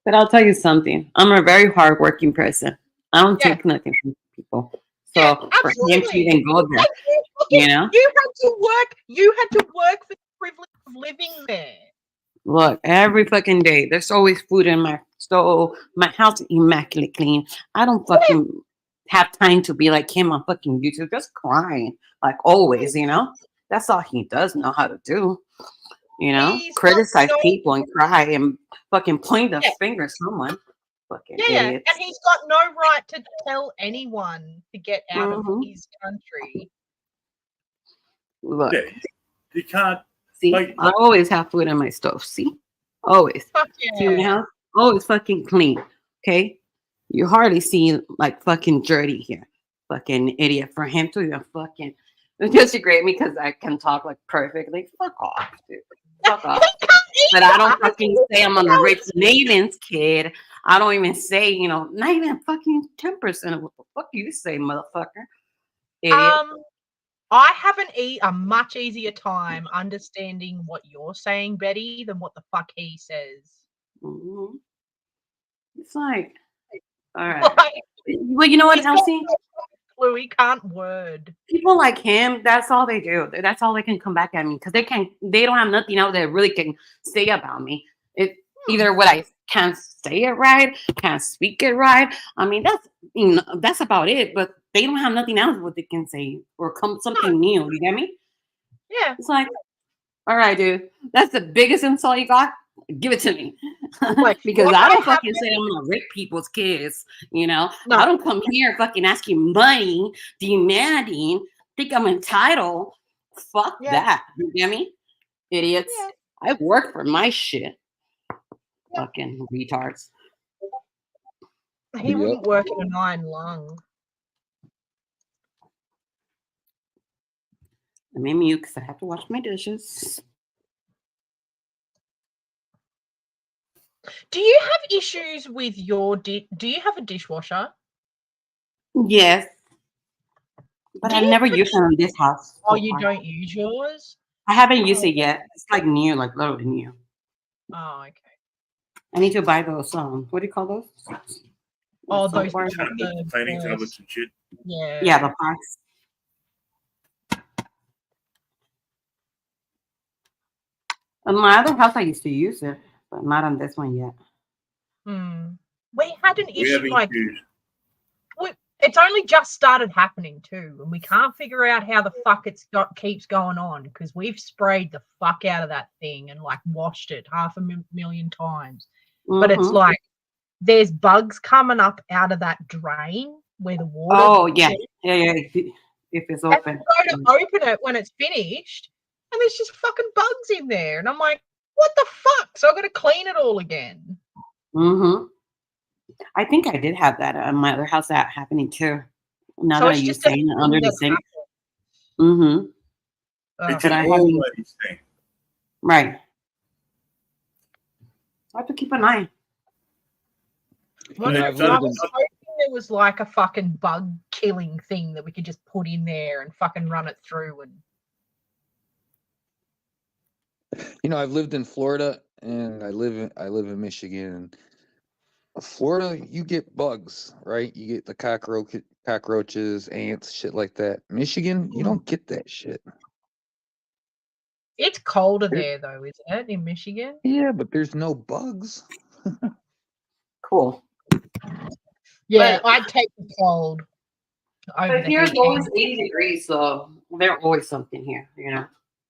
But I'll tell you something. I'm a very hardworking person. I don't Yeah. take nothing from people. So Yeah, for him to absolutely. even go there, Like, you know, you had to work for the privilege of living there. look, every fucking day, there's always food in my stove. My house is immaculate clean. I don't fucking have time to be like him on fucking YouTube, just crying like always, you know. That's all he does know how to do. You know, He's got criticize no- people and cry and fucking point the Yeah. finger at someone. Fucking Yeah, idiots. and he's got no right to tell anyone to get out Mhm. of his country. Look, Yeah, you can't. see, like- I always have food on my stove. See, always. Fuck See my yeah. house, always fucking clean. Okay, you hardly see like fucking dirty here. Fucking idiot for him to even fucking disagree me because I can talk like perfectly. Fuck off, dude. Fuck off. But I don't fucking say I'm a rich Navens kid. I don't even say, you know, not even fucking 10% of what the fuck you say, motherfucker. Idiot. I have a much easier time understanding what you're saying, Betty, than what the fuck he says. Mhm. It's like, all right. Like, Well, you know what, he's got Elsie? no clue. He can't word. People like him, that's all they do. That's all they can come back at me because they don't have nothing else that really can say about me. It either what I can't say it right, can't speak it right. I mean, that's about it. But they don't have nothing else what they can say or come something new. You get me? Yeah. It's like, all right, dude, that's the biggest insult you got. Give it to me. Like, Because what I don't I fucking say I'm gonna rip people's kids, you know. No. I don't come here fucking asking money, demanding, think I'm entitled. Fuck Yeah. that. You get me? Idiots. Yeah. I work for my shit. Yeah. Fucking retards. He Yep. wouldn't work in an iron lung. I made mute because I have to wash my dishes. Do you have issues with your do you have a dishwasher? Yes. But Do I've you never have a used it in this house. Oh, so you far. don't use yours? I haven't used it yet. It's like new, like literally new. Oh, okay. I need to buy those. What do you call those? Oh, So those far- Cleaning tablets and shit. Yeah. Yeah, the parts. On my other house, I used to use it, but not on this one yet. We had an We have issue like issues. it's only just started happening too, and we can't figure out how the fuck keeps going on because we've sprayed the fuck out of that thing and like washed it 500,000 times. But it's Mhm. like there's bugs coming up out of that drain where the water. Oh yeah, yeah. If it's And open. go to open it when it's finished, and there's just fucking bugs in there, and I'm like, what the fuck? So I've got to clean it all again. Mm-hmm. I think I did have that at my other house that happening too. Now So that I it's use just a saying thing under the that sink. Mm-hmm. It's But an I haven't- always thing. Right. I have to keep an eye. Well, Yeah, I I've was lived in- hoping there was like a fucking bug killing thing that we could just put in there and fucking run it through. And You know, I've lived in Florida and I live in Michigan. And Florida, you get bugs, right? You get the cockroaches, ants, shit like that. Michigan, you don't get that shit. it's colder there, though, isn't it, in Michigan? Yeah, but there's no bugs. Cool. Yeah, I'd take the cold over But the here's heat. always 80 degrees, so there's always something here, you know.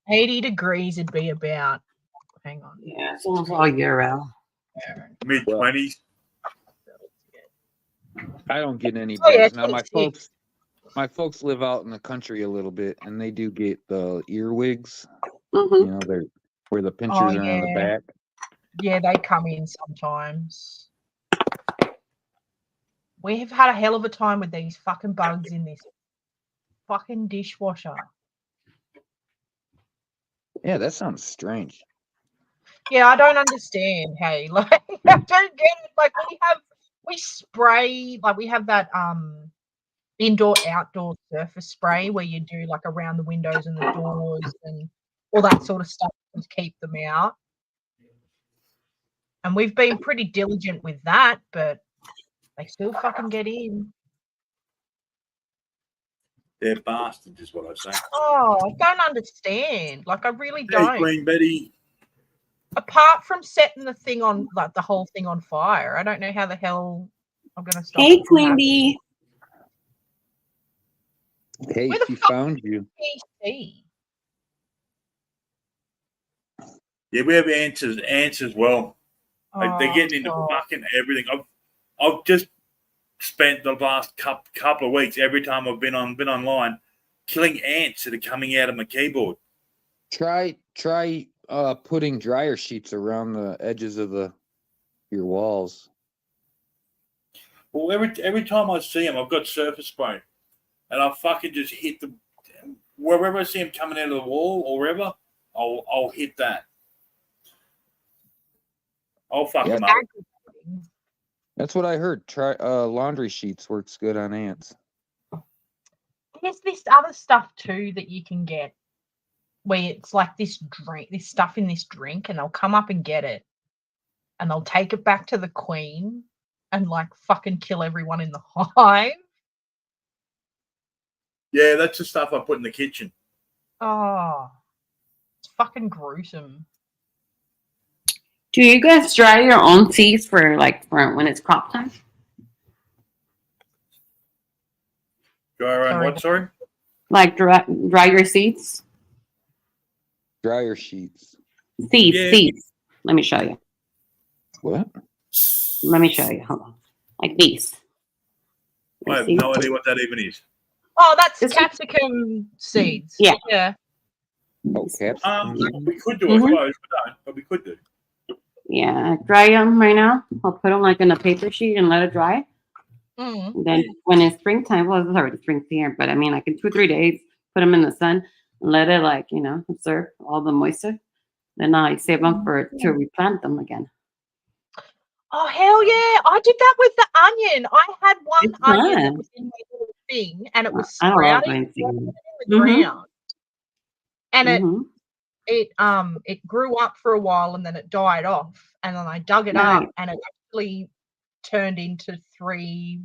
80 degrees would be about. Hang on. Yeah, it's almost all year round. Mid-20s. I don't get any Oh, yeah, bugs. Now 26. my folks live out in the country a little bit and they do get the earwigs. Mm-hmm. You know, they're where the pinchers are on the yeah. back. Yeah, they come in sometimes. We have had a hell of a time with these fucking bugs in this fucking dishwasher. Yeah, that sounds strange. Yeah, I don't understand. Hey, like I don't get it. Like we spray, like we have that indoor outdoor surface spray where you do like around the windows and the doors and all that sort of stuff to keep them out. And we've been pretty diligent with that, but they still fucking get in. They're bastards, is what I say. Oh, I don't understand. Like, I really Hey, don't. Queen Betty. Apart from setting the thing on, like the whole thing on fire, I don't know how the hell I'm gonna stop. Hey, it from Queen happening. Bee. Hey, Where the she fuck- found you. PC. Yeah, we have ants as well. Like, they're Oh, getting into God. fucking everything. I've just spent the last couple of weeks, every time I've been online, killing ants that are coming out of my keyboard. Try putting dryer sheets around the edges of your walls. Well, every time I see them, I've got surface spray, and I fucking just hit them wherever I see them coming out of the wall or wherever. I'll hit that. I'll fuck Yeah. them up. That's what I heard. Try laundry sheets works good on ants. There's this other stuff too that you can get where it's like this stuff in this drink, and they'll come up and get it, and they'll take it back to the queen and like fucking kill everyone in the hive. Yeah, that's the stuff I put in the kitchen. Oh, it's fucking gruesome. Do you guys dry your own seeds for when it's crop time? Go around Sorry. what? Sorry. Like dry your seeds? Dryer sheets. Seeds, Yeah. seeds. Let me show you. What? Let me show you. Hold on. Like these. I have no idea what that even is. Oh, that's This is- capsicum seeds. Yeah. Yeah. Oh, capsicum. We could do, Mhm. I suppose, but we could do. Yeah, dry them right now. I'll put them like in a paper sheet and let it dry. Mm. And then when it's springtime, well, it's already spring here, but I mean, like in 2 or 3 days, put them in the sun and let it absorb all the moisture. Then I save them to replant them again. Oh hell yeah! I did that with the onion. I had one It's onion that fun. was in my little thing, and it was I love sprouting onion in seeds. the ground, and Mhm. it grew up for a while, and then it died off, and then I dug it Nice. up, and it actually turned into 3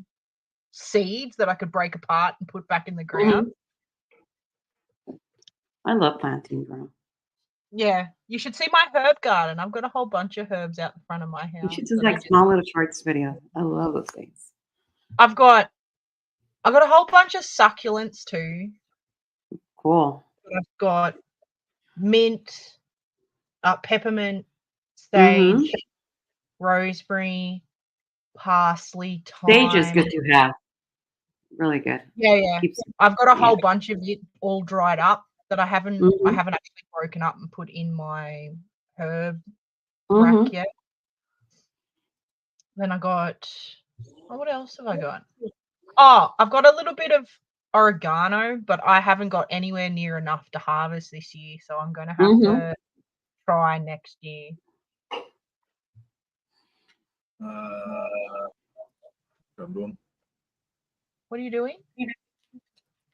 seeds that I could break apart and put back in the ground. I love planting ground. Yeah, you should see my herb garden. I've got a whole bunch of herbs out in front of my You house. should do that I like small little shorts videos. I love those things. I've got a whole bunch of succulents too. Cool. I've got mint, peppermint, sage, rosemary, parsley, thyme. Sage is good to have. Really good. Yeah. Keeps I've got a whole Yeah. bunch of it all dried up that I haven't Mhm. actually broken up and put in my herb Mhm. rack yet. Then I got what else have I got? Oh, I've got a little bit of oregano, but I haven't got anywhere near enough to harvest this year, so I'm going to have to try next year. I'm doing. What are you doing?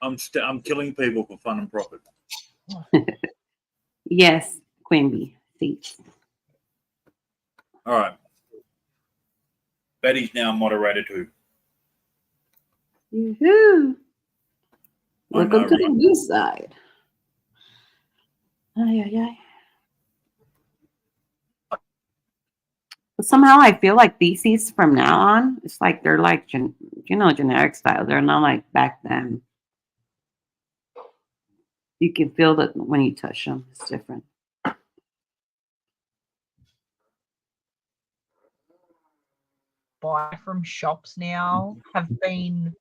I'm killing people for fun and profit. Yes, Queen Bee. Seeds. All right. Betty's now moderator too. Woohoo! I Welcome know, to right? the new side. Ay, ay, ay. But somehow I feel like these seeds from now on, it's like they're like generic style. They're not like back then. You can feel that when you touch them. It's different. Buy from shops now have been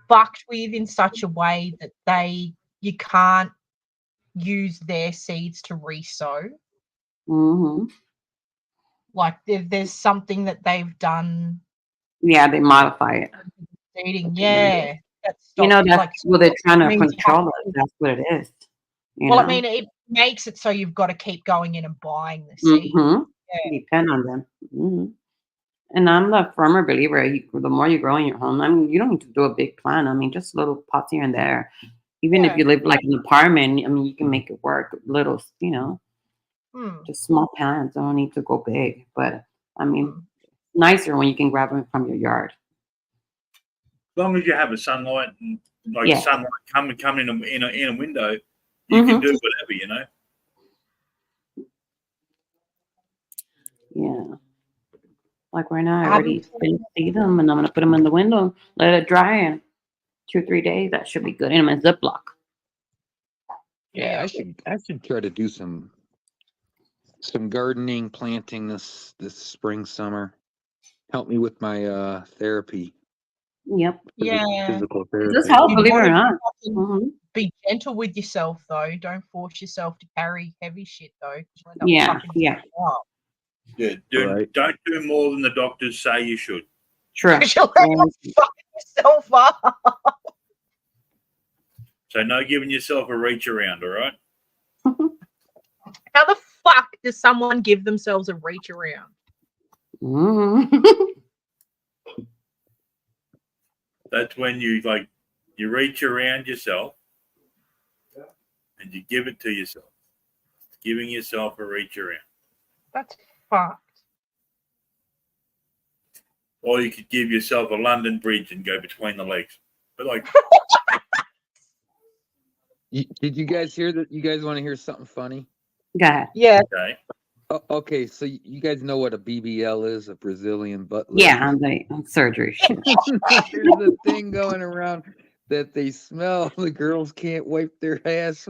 fucked with in such a way that you can't use their seeds to resow. Mm-hmm. Like there's something that they've done Yeah, they modify it. seeding. Yeah, that's That's they're trying to means you have control it. That's what it is. I mean, it makes it so you've got to keep going in and buying the seed. Mm-hmm. Yeah. Depend on them. Mm-hmm. And I'm the firmer believer. The more you grow in your home, I mean, you don't need to do a big plant. I mean, just little pots here and there. Even if you live like in an apartment, I mean, you can make it work. Little, Just small pants. Don't need to go big. But I mean, Mm. nicer when you can grab them from your yard. As long as you have a sunlight and like Yeah. sunlight coming in a window, you can do whatever, you know. Yeah. Like right now, I Have already you- see them, and I'm gonna put them in the window, let it dry, and 2 or 3 days that should be good. In a Ziploc. Yeah, I should try to do some gardening, planting this spring, summer. Help me with my therapy, Yep. Yeah. physical It therapy. does help, You'd believe it or wanna not. fucking Mhm. be gentle with yourself though. Don't force yourself to carry heavy shit though. 'Cause you'll end up Yeah, fucking yeah. yourself up. Yeah, Right. don't do more than the doctors say you should. True. 'Cause you'll end up fucking yourself up. So no giving yourself a reach around, all right? How the fuck does someone give themselves a reach around? Mhm. That's when you reach around yourself and you give it to yourself. Giving yourself a reach around. That's fucked. Or you could give yourself a London Bridge and go between the legs. But like Did you guys hear that? You guys want to hear something funny? Go ahead. Yeah. okay. Okay, so you guys know what a BBL is, a Brazilian butt lift? Yeah, on surgery. Shit. There's a thing going around that they smell. The girls can't wipe their ass.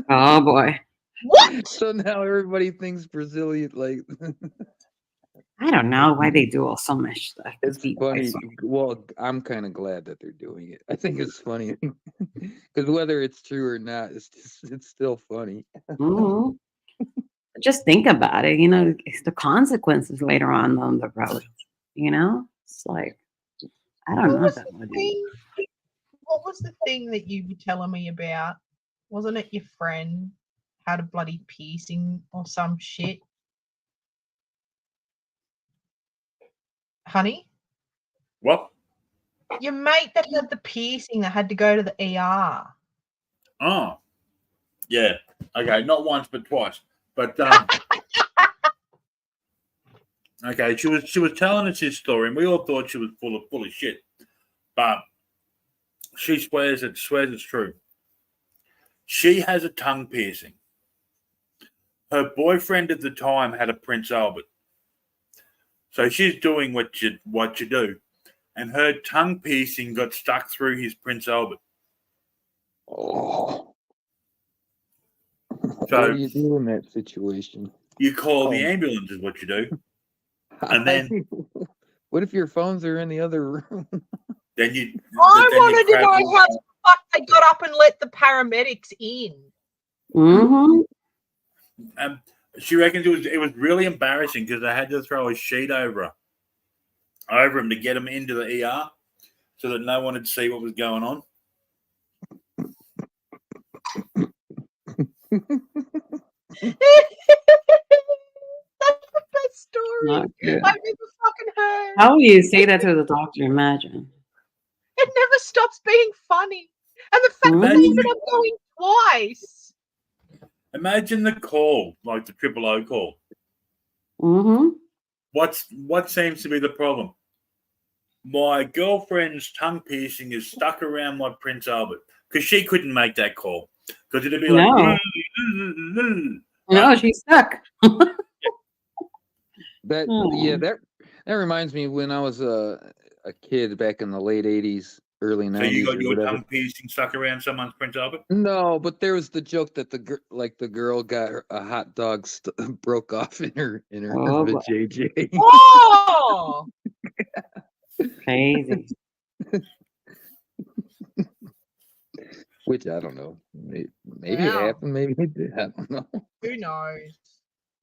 Oh boy. What? So now everybody thinks Brazilian, like, I don't know why they do all so much stuff. it's People, I funny. swear. Well, I'm kind of glad that they're doing it. I think it's funny because whether it's true or not, it's still funny. Mhm. Just think about it. You know, it's the consequences later on the road. You know, it's like I don't What know. was That the would thing? What was the thing that you were telling me about? Wasn't it your friend had a bloody piercing or some shit? Honey? What? Your mate that had the piercing that had to go to the ER. Oh. Yeah. Okay, not once but twice. But okay, she was telling us his story, and we all thought she was full of shit. But she swears it's true. She has a tongue piercing. Her boyfriend at the time had a Prince Albert. So she's doing what you do. And her tongue piercing got stuck through his Prince Albert. Oh. So What do you do in that situation? you call the ambulance is what you do. And then what if your phones are in the other room? then you I then you wanted to grab know one- how the fuck they got up and let the paramedics in. Mm-hmm. She reckons it was really embarrassing because they had to throw a sheet over him to get him into the ER so that no one would see what was going on. That's the best story Not good. I've ever fucking heard. How will you say that to the doctor? Imagine. It never stops being funny. And the fact that they Imagine- ended up going twice. Imagine the call, like the 000 call. Mm-hmm. What seems to be the problem? My girlfriend's tongue piercing is stuck around my Prince Albert because she couldn't make that call because it'd be like, No. No, she's stuck. That Hmm. that reminds me when I was a kid back in the late '80s, early So '90s. you got or your whatever. tongue piercing stuck around someone's Prince Albert? No, but there was the joke that the girl got a hot dog broke off in her Oh, boy. vajayjay. Oh! Crazy. Which I don't know. Maybe it Wow. happened. Maybe it did. I don't know. Who knows?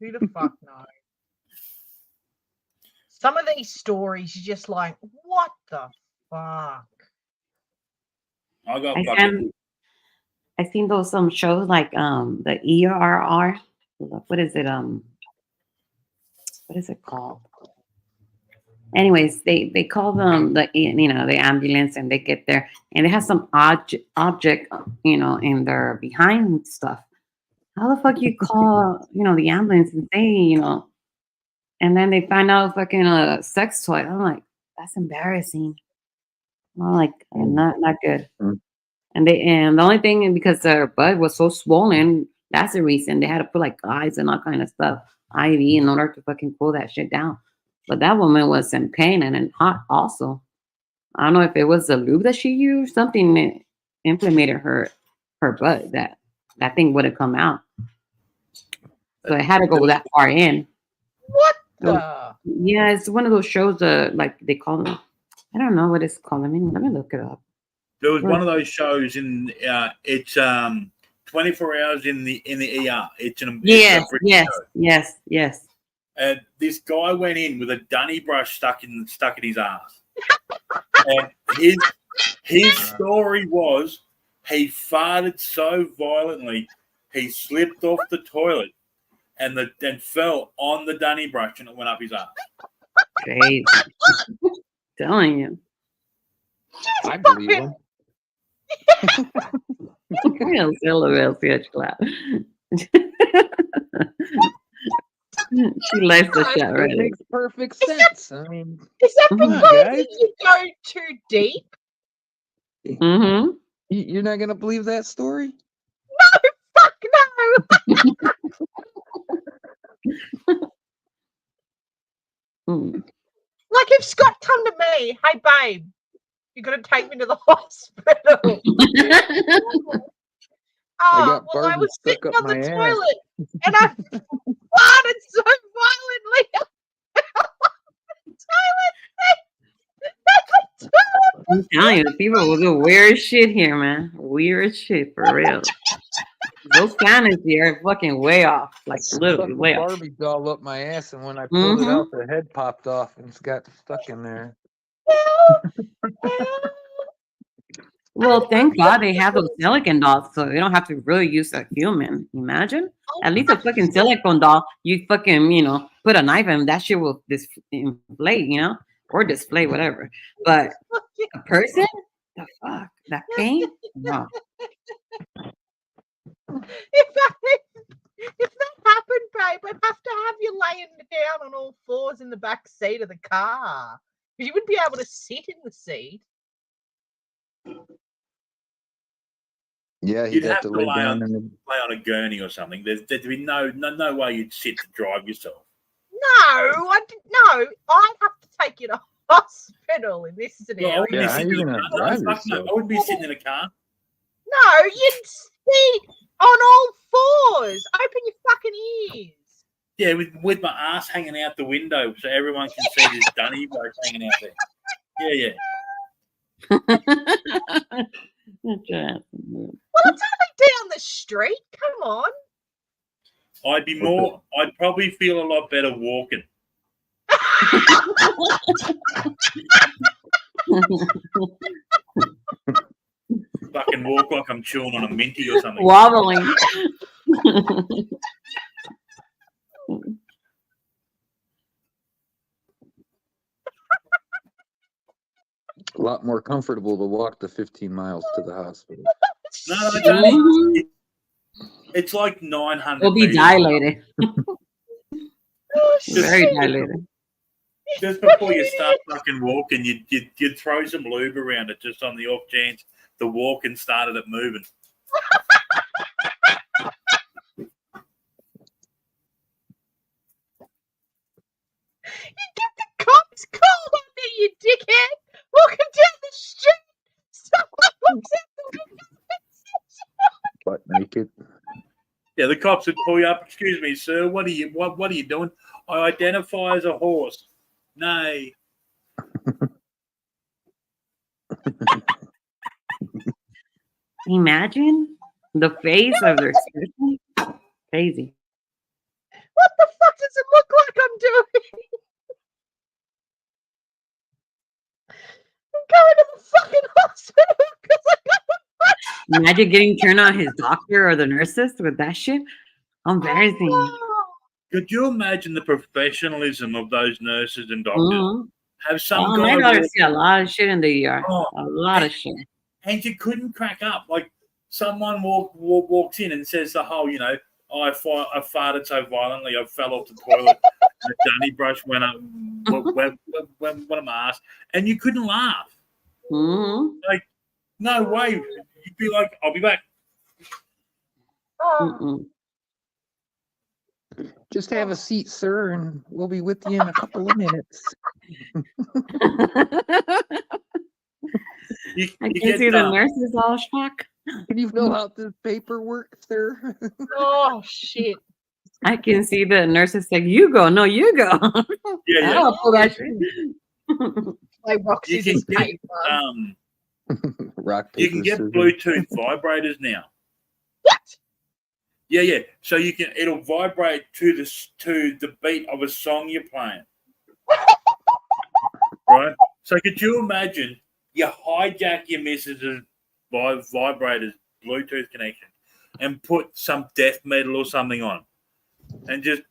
Who the fuck knows? Some of these stories, you're just like, what the fuck? I got I fucking seen those some shows like the ERR. What is it? What is it called? Anyways, they call them the ambulance, and they get there and they have some object in their behind stuff, how the fuck you call, the ambulance and say, and then they find out fucking a sex toy. I'm like, that's embarrassing. I'm like, not good. Mm. And the only thing, because their butt was so swollen, that's the reason they had to put like guides and all kind of stuff, IV, in order to fucking pull that shit down. But that woman was in pain and in hot also. I don't know if it was the lube that she used, something that inflamed her butt, that thing would have come out. So it had to go that far in. What So, the? yeah, it's one of those shows, like they call them. I don't know what it's called. Let me look it up. There was one of those shows in it's 24 hours in the ER. It's an Yes, it's a British show. yes. And this guy went in with a dunny brush stuck in his ass. And his story was he farted so violently he slipped off the toilet and then fell on the dunny brush and it went up his ass. Crazy. Telling you. I believe him. Real silver bitch clap. She likes the shot It right. makes perfect sense. I mean, Is that Come on, because guys. you go too deep? Mm-hmm. you're not gonna believe that story? Fuck no! Mm. Like if Scott come to me, hey babe, you're gonna take me to the hospital. Oh, got well, I Barbie was stuck sitting up on the my ass. toilet and I farted so violently. I'm telling you, people will do weird shit here, man. Weird shit for real. Those fantasy are fucking way off. Like literally Stuck way the off. Barbie doll up my ass, and when I pulled it Mhm. out, the head popped off and it's got stuck in there. Well, thank God they have those silicone dolls, so they don't have to really use a human. Imagine. At least a fucking silicone doll, you fucking, put a knife in, that shit will inflate, or display, whatever. But a person? The fuck? That pain? No. If that happened, babe, I'd have to have you laying down on all fours in the back seat of the car. Because you wouldn't be able to sit in the seat. Yeah, You'd he'd have have to to lay lay down on- and Lay on a gurney or something. There'd be no way you'd sit to drive yourself. No, no, I'd have to take you to hospital in this Well, I scenario. wouldn't Yeah, be how sitting you in a gonna car. drive No, fuck no. yourself? I wouldn't be sitting in a car. No, you'd sit on all fours. Open your fucking ears. Yeah, with my ass hanging out the window so everyone can see this dunny bloke hanging out there. Yeah. That's right. Well, it's only down the street. Come on. I'd probably feel a lot better walking. Fucking walk like I'm chewing on a minty or something. Wobbling. A lot more comfortable to walk the 15 miles to the hospital. No, it's only, it's like 900 Will be meters. dilated. Oh, Very shit. dilated. Just before you start fucking walking, you'd throw some lube around it just on the off chance the walking started it moving. You get the cops called on me, you dickhead. Walking down the street. Someone walks out the window. Butt naked. Yeah, the cops would pull you up. Excuse me, sir. What are you doing? I identify as a horse. Nay. Imagine the face of their person. Crazy. What the fuck does it look like I'm doing? I'm going to the fucking hospital because I got Imagine getting turned on his doctor or the nurses with that shit. Embarrassing. Oh, Could you imagine the professionalism of those nurses and doctors? Mhm. Have some Oh, guy my daughter walk- see a lot of shit in the ER. Oh. A lot of shit. and you couldn't crack up. Like someone walks in and says the whole, I farted so violently I fell off the toilet. The dunny brush went up, went on my ass, and you couldn't laugh. Mhm. No way. You'd be like, I'll be back. Oh, Mm-mm. Just have a seat, sir, and we'll be with you in a couple of minutes. You I can get see the nurses all shocked. Can you fill out this paperwork, sir? oh shit. I can see the nurses like, you go. No, you go. Yeah, I yeah. don't pull that shit. Like rock, You scissors, can get paper. Rock, you paper, can get scissors. Bluetooth vibrators now. What? Yeah. So it'll vibrate to the beat of a song you're playing. Right? So could you imagine you hijack your missus's vibrators Bluetooth connection and put some death metal or something on, and just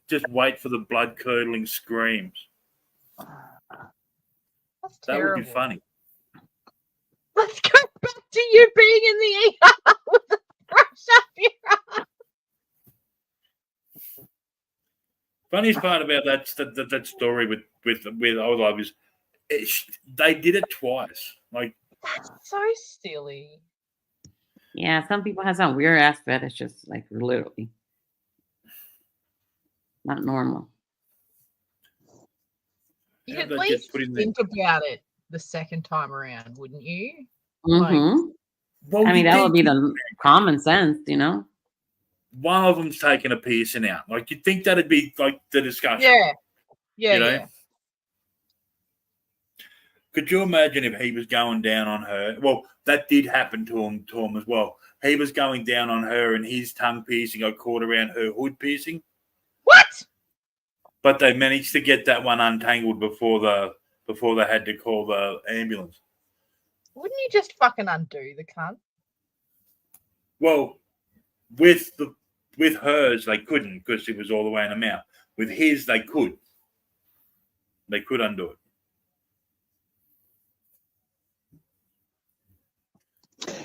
just wait for the blood curdling screams. That's That terrible. would be funny. Let's go back to you being in the ER with a brush up your ass. Funniest part about that story with Old Love is they did it twice. Like, That's so silly. Yeah, some people have some weird ass fetish, just like literally not normal. You'd how at they least just put in there. think about it the second time around, wouldn't you? Mm-hmm. Well, I mean, you that would think be the common sense, one of them's taking a piercing out. Like, you'd think that'd be like the discussion. Yeah. Yeah, You know? yeah. Could you imagine if he was going down on her? Well, that did happen to him as well. He was going down on her, and his tongue piercing got caught around her hood piercing. What? But they managed to get that one untangled before they had to call the ambulance. Wouldn't you just fucking undo the cunt? Well, with hers they couldn't because it was all the way in the mouth. With his they could. They could undo it.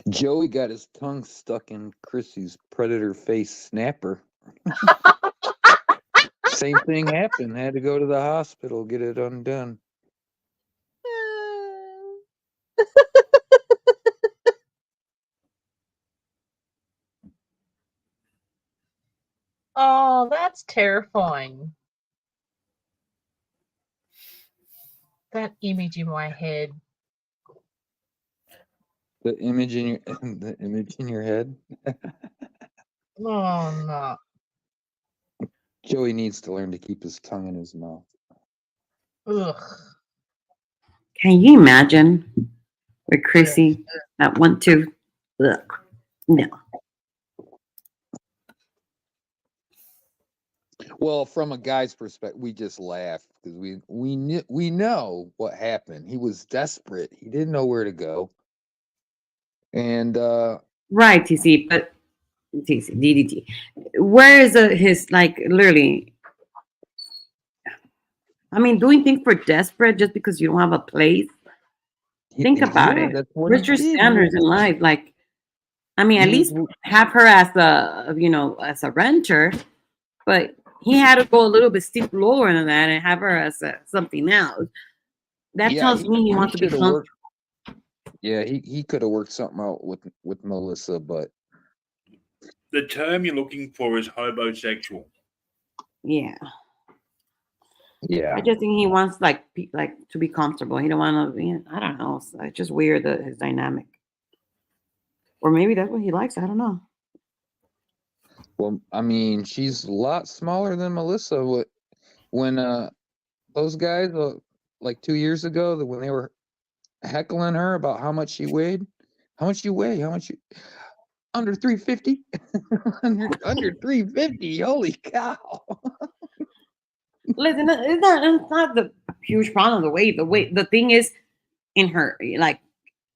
Joey got his tongue stuck in Chrissy's predator face snapper. Same thing happened. Had to go to the hospital, get it undone. Oh, that's terrifying. That image in my head. The image in your head. Oh no. Joey needs to learn to keep his tongue in his mouth. Ugh. Can you imagine with Chrissy that want to? Ugh. No. Well, from a guy's perspective, we just laugh because we know what happened. He was desperate. He didn't know where to go. And Right, TC, but TC, DDT. Where is his, like, literally? I mean, doing things for desperate just because you don't have a place. Think about it. That's what Where's he your did. standards in life? Like, I mean, at least have her as as a renter, but he had to go a little bit steep lower than that and have her as something else. That tells me he wants to be comfortable. Yeah, he could have worked something out with Melissa, but The term you're looking for is hobosexual. Yeah. yeah. I just think he wants like to be comfortable. He don't want to be. I don't know. It's just weird his dynamic. Or maybe that's what he likes. I don't know. Well, I mean, she's a lot smaller than Melissa. When those guys like 2 years ago, when they were heckling her about how much she weighed, how much you weigh, under 350, under 350. Holy cow! Listen, it's not the huge problem. The weight. The thing is, in her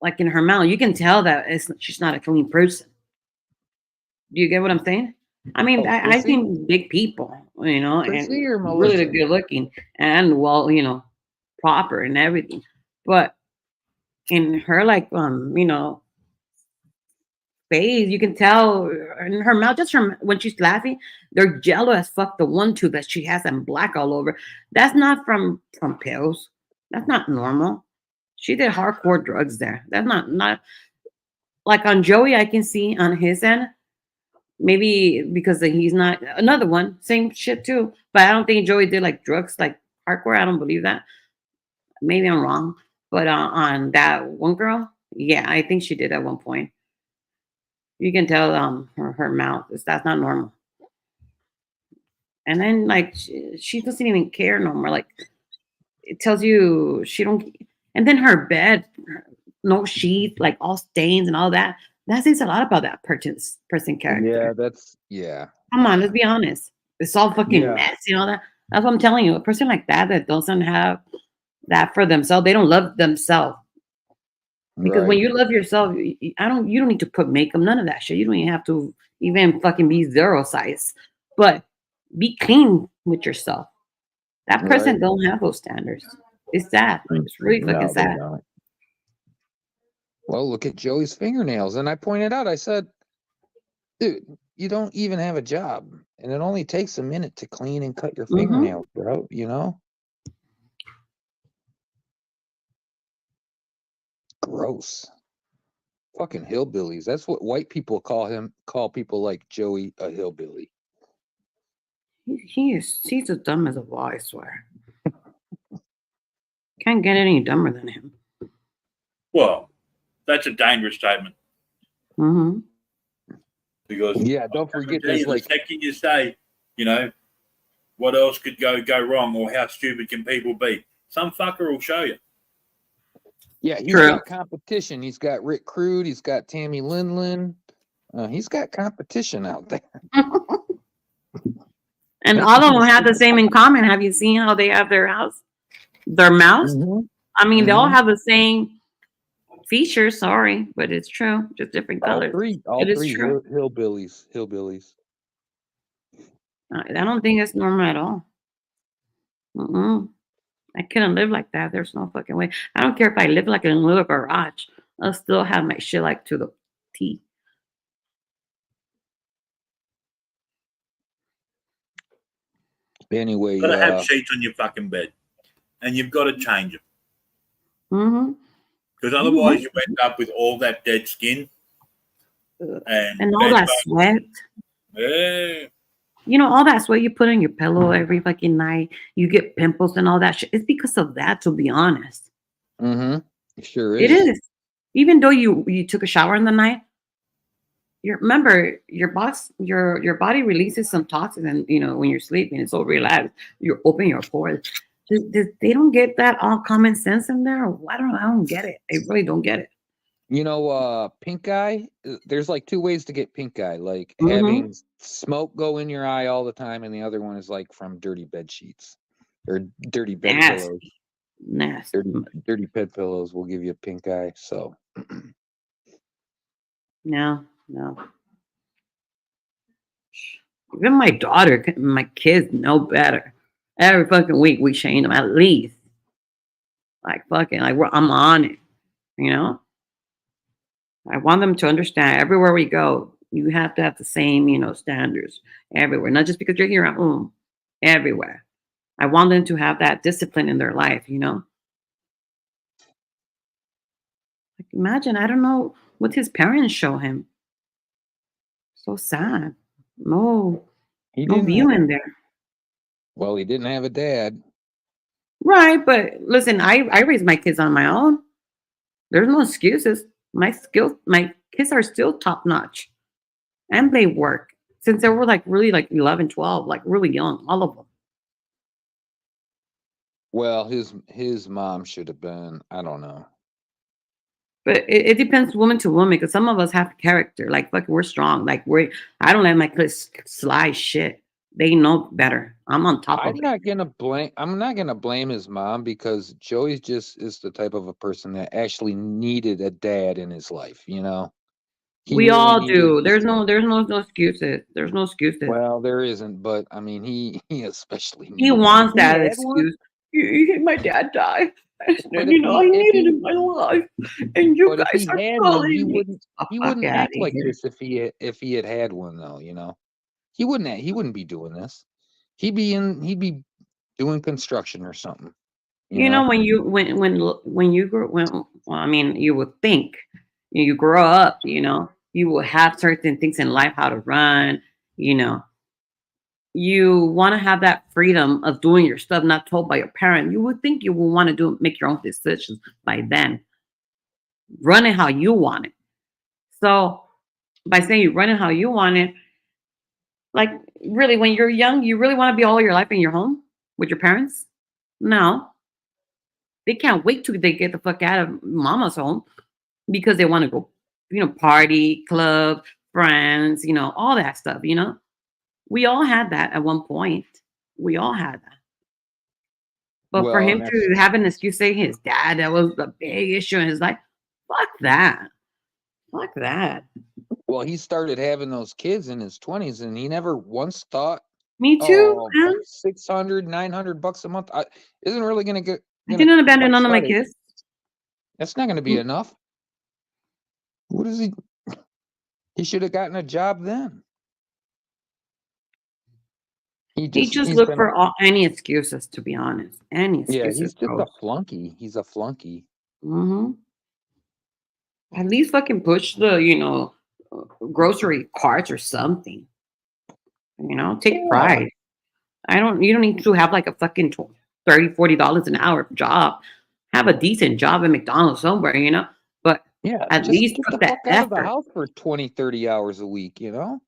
like in her mouth, you can tell that she's not a clean person. Do you get what I'm saying? I mean, I've seen big people, and really good looking and well, proper and everything. But in her, like, face. You can tell in her mouth, just from when she's laughing, they're jello as fuck. The one tooth that she has and black all over. That's not from pills. That's not normal. She did hardcore drugs there. That's not like on Joey. I can see on his end, maybe because he's not another one, same shit too. But I don't think Joey did like drugs like hardcore. I don't believe that. Maybe I'm wrong. But on that one girl, yeah, I think she did at one point. You can tell her mouth that's not normal. And then like she doesn't even care no more. Like it tells you she don't. And then her bed, no sheet, like all stains and all that. That says a lot about that person character. Yeah. Come on, let's be honest. It's all fucking Yeah. messy and all that. That's what I'm telling you. A person like that doesn't have that for themselves, they don't love themselves. Because when you love yourself, you don't need to put makeup, none of that shit. You don't even have to even fucking be zero size. But be clean with yourself. That person don't have those standards. It's sad. It's really fucking sad. Well, look at Joey's fingernails. And I pointed out, I said, dude, you don't even have a job. And it only takes a minute to clean and cut your fingernails, bro, you know? Gross. Fucking hillbillies. That's what white people call people like Joey a hillbilly. He's as dumb as a wall, I swear. Can't get any dumber than him. Well, that's a dangerous statement. Because don't forget there's the second you say, you know, what else could go wrong, or how stupid can people be? Some fucker will show you. Yeah, he's got competition. He's got Rick Crude. He's got Tammy Lindland. He's got competition out there. And all of them have the same in common. Have you seen how they have their house? Their mouths? I mean, they all have the same features. Sorry, but it's true. Just different colors. All three hillbillies. I don't think it's normal at all. I couldn't live like that. There's no fucking way. I don't care if I live like in a little garage. I'll still have my shit like to the T. Anyway, You've got to have sheets on your fucking bed, and you've got to change them. Because otherwise, you end up with all that dead skin and all that sweat. Yeah. You know, all that sweat you put on your pillow every fucking night, you get pimples and all that shit. It's because of that, to be honest. It sure is. It is. Even though you took a shower in the night, remember your body releases some toxins, and you know when you're sleeping, it's so relaxed. You open your pores. They don't get that all common sense in there. I don't get it. I really don't get it. You know, pink eye. There's like two ways to get pink eye. Like having smoke go in your eye all the time, and the other one is like from dirty bed sheets or dirty bed pillows. Nasty. Dirty bed pillows will give you a pink eye. So. No. Even my daughter, my kids know better. Every fucking week we change them at least. Like fucking, like I'm on it. You know. I want them to understand everywhere we go, you have to have the same, you know, standards everywhere. Not just because you're here at home, everywhere. I want them to have that discipline in their life, you know. Like imagine, I don't know what his parents show him. So sad. No view in there. Well, he didn't have a dad. Right, but listen, I raised my kids on my own. There's no excuses. My kids are still top notch, and they work since they were like really like 11, 12, like really young, all of them. Well, his mom should have been. I don't know. But it depends woman to woman, because some of us have character. Like we're strong. Like I don't let my kids slide shit. They know better. I'm on top of it. I'm not gonna blame his mom, because Joey just is the type of a person that actually needed a dad in his life, you know. We all do. There's no excuses. There's no excuses. Well, there isn't, but I mean he especially he wants that excuse. my dad died. But And, you know, I if needed he- in my life. And you But if guys he are had one, calling he me. wouldn't. The He fuck wouldn't outta act like here. this if he had one though. You know, he wouldn't. He wouldn't be doing this. He'd be doing construction or something. You know, when you grow, well, I mean, you would think you grow up, you know, you will have certain things in life, how to run, you know, you want to have that freedom of doing your stuff, not told by your parent. You would think you will want to make your own decisions by then, run it how you want it. So by saying you run it how you want it, like really, when you're young, you really want to be all your life in your home with your parents? No, they can't wait till they get the fuck out of mama's home because they want to go, you know, party, club, friends, you know, all that stuff, you know. We all had that at one point. We all had that. But for Well, him to have an excuse, say his dad, that was the big issue in his life. Fuck that. Fuck that. well, he started having those kids in his 20s, and he never once thought, Me too, oh, man. $600, $900 a month isn't really going to get. I didn't abandon none of my cut it. kids. That's not going to be Mm. enough. What is he? He should have gotten a job then. He just looked for any excuses, to be honest. Any Yeah, excuses. he's just a flunky. He's a flunky. Mm-hmm. At least fucking push the, you know, grocery carts or something. You know, take pride. You don't need to have like a fucking $30, $40 an hour job. Have a decent job at McDonald's somewhere, you know. But Yeah, at just least get put the that fuck out of the effort. house for 20, 30 hours a week, you know?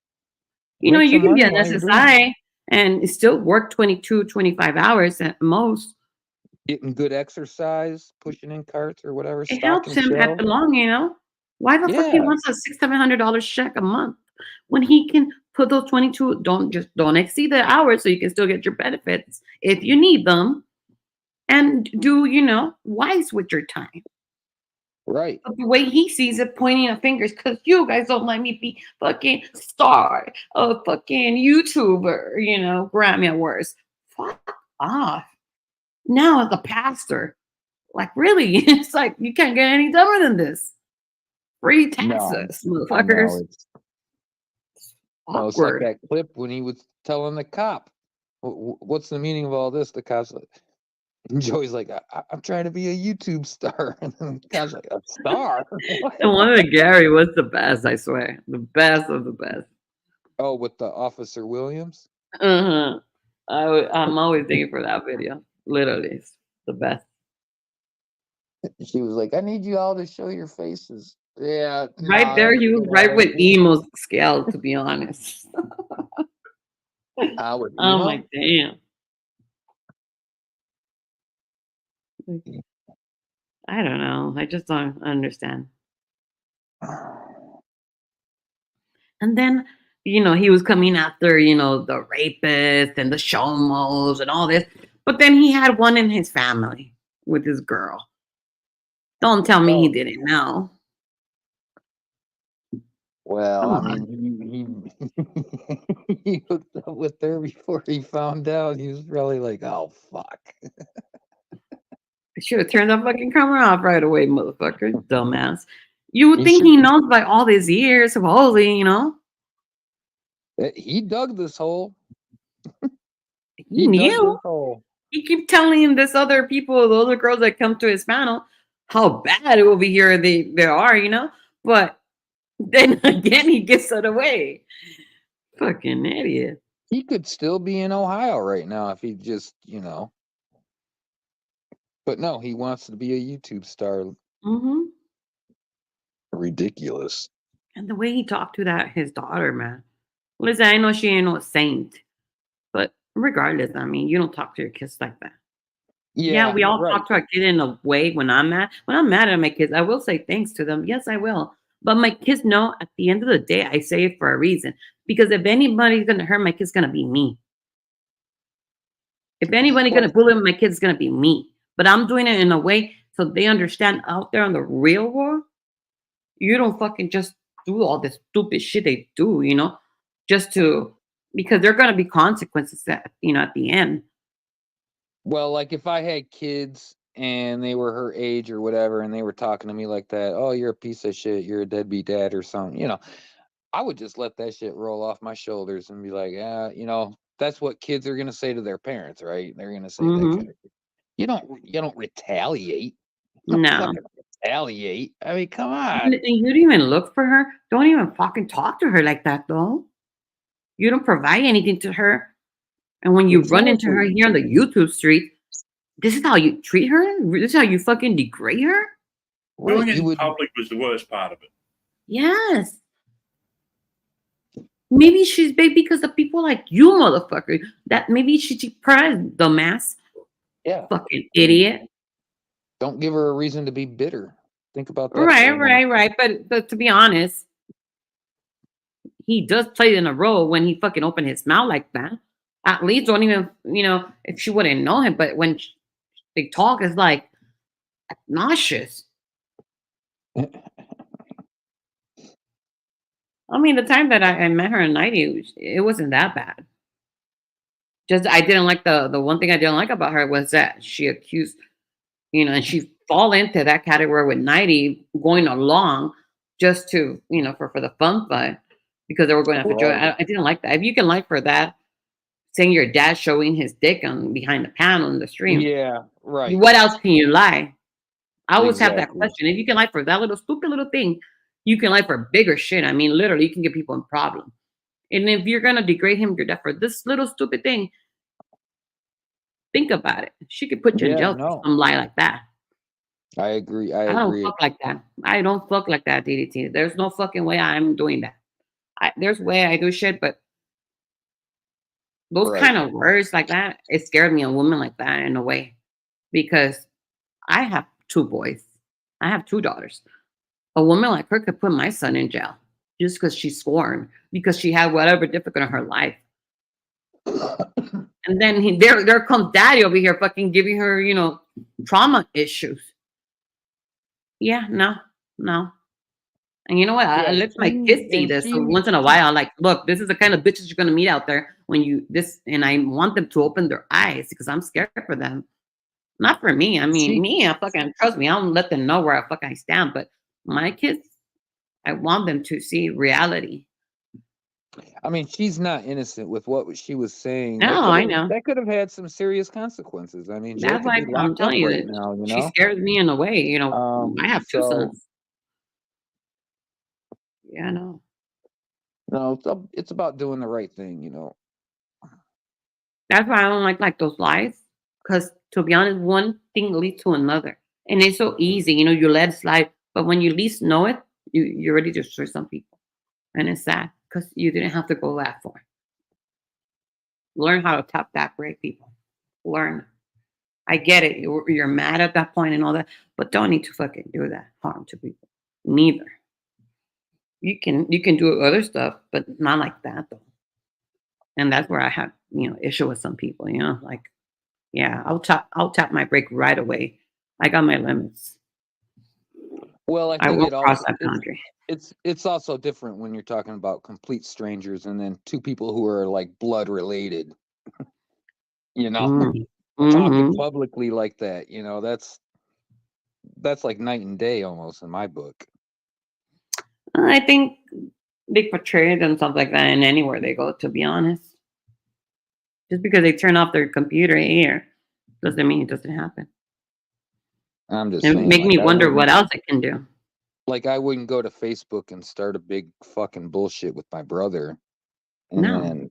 You know, Make you some can be money an while you're doing SSI and still work 22, 25 hours at most. Getting good exercise, pushing in carts or whatever. It helps him at the long, you know. Why the fuck he Yeah. wants a $600-$700 check a month when he can put those 22? Don't exceed the hours so you can still get your benefits if you need them, and do, you know, wise with your time. Right. But the way he sees it, pointing at fingers because you guys don't let me be fucking star, a fucking YouTuber, you know, Grammy Awards. Fuck off. Now as a pastor, like really, it's like you can't get any dumber than this. Free taxes, motherfuckers. It's like that clip when he was telling the cop, "What's the meaning of all this?" The cop's like, and Joey's like, "I'm trying to be a YouTube star," and then the cop's like, "A star?" And one of the Gary was the best, I swear, the best of the best. Oh, with the Officer Williams. I'm always thinking for that video. Literally, it's the best. She was like, "I need you all to show your faces." Yeah. Right there, he was right with Emo's scale, to be honest. With Oh Emo? my damn. I don't know. I just don't understand. And then, you know, he was coming after, you know, the rapist and the shomos and all this. But then he had one in his family with his girl. Don't tell me he didn't know. Well, Come I mean, he hooked up with her before he found out. He was probably like, "Oh fuck." I should have turned that fucking camera off right away, motherfucker. Dumbass. You would think he knows by all these years, supposedly, you know? He dug this hole. He knew. He keep telling this other people, the other girls that come to his panel, how bad it will be here they are, you know? But then again, he gives it away. Fucking idiot. He could still be in Ohio right now if he just, you know. But no, he wants to be a YouTube star. Mm-hmm. Ridiculous. And the way he talked to his daughter, man. Listen, I know she ain't no saint, but regardless, I mean, you don't talk to your kids like that. Yeah, we all talk to our kid in a way when I'm mad. When I'm mad at my kids, I will say thanks to them. Yes, I will. But my kids know at the end of the day, I say it for a reason. Because if anybody's going to hurt my kids, it's going to be me. If anybody's going to bully my kids, it's going to be me. But I'm doing it in a way so they understand out there in the real world, you don't fucking just do all this stupid shit they do, you know, just to, because there are going to be consequences at, you know, at the end. Well, like if I had kids and they were her age or whatever, and they were talking to me like that, oh, you're a piece of shit, you're a deadbeat dad or something, I would just let that shit roll off my shoulders and be like, yeah, that's what kids are gonna say to their parents, right? They're gonna say that Mm-hmm. kind of thing. You don't retaliate. You don't No. fucking retaliate. I mean, come And on. you don't even look for her. Don't even fucking talk to her like that, though. You don't provide anything to her. And when you run into her Exactly. here on the YouTube street, this is how you treat her? This is how you fucking degrade her? Right. Doing it You in would public was the worst part of it. Yes. Maybe she's big because of people like you, motherfucker. That maybe she's depressed, dumbass. yeah. Fucking idiot. Don't give her a reason to be bitter. Think about that. for a minute. Right. But to be honest, he does play in a role when he fucking opened his mouth like that. At least don't even, if she wouldn't know him, but when they talk, it's like nauseous. I mean, the time that I met her in 90, it wasn't that bad. Just I didn't like the one thing I didn't like about her was that she accused, and she fall into that category with 90 going along just to, for the fun because they were going after Joy. Right. I didn't like that. If you can like for that, saying your dad showing his dick on behind the panel in the stream, Yeah, right. what else can you lie? I always have that Exactly. question. If you can lie for that little stupid little thing, you can lie for bigger shit. I mean, literally, you can get people in problem. And if you're gonna degrade him, your dad for this little stupid thing, think about it. She could put you in Yeah, jail for no. some lie like that. I agree. I don't fuck like that. I don't fuck like that, DDT. There's no fucking way I'm doing that. There's way I do shit, but those Right. kind of words like that, it scared me, a woman like that in a way, because I have 2 boys. I have 2 daughters. A woman like her could put my son in jail just because she sworn, because she had whatever difficult in her life. And then there comes daddy over here fucking giving her, trauma issues. Yeah, no. And you know what? I Yeah, let my kids see this. So once in a while, I'm like, look, this is the kind of bitches you're gonna meet out there and I want them to open their eyes because I'm scared for them. Not for me. I mean, I fucking trust me. I don't let them know where I fucking stand. But my kids, I want them to see reality. I mean, she's not innocent with what she was saying. No, I know. That could have had some serious consequences. I mean, That's why I'm telling you right that now. she scares me in a way. I have 2 So sons. Yeah, I know. no, it's about doing the right thing. That's why I don't like those lies. Because to be honest, one thing leads to another. And it's so easy, you let it slide. But when you least know it, you already destroy some people. And it's sad because you didn't have to go that far. Learn how to tap that brake, people. Learn. I get it. You're mad at that point and all that, but don't need to fucking do that harm to people. Neither. You can do other stuff, but not like that though. And that's where I have issue with some people. Like, yeah, I'll tap my brake right away. I got my limits. Well, I won't cross that boundary. It's also different when you're talking about complete strangers and then 2 people who are like blood related. Talking publicly like that. That's like night and day almost in my book. I think they portray it and stuff like that in anywhere they go, to be honest. Just because they turn off their computer here doesn't mean it doesn't happen. I'm just It saying, make me wonder what else it can do. Like I wouldn't go to Facebook and start a big fucking bullshit with my brother and No. then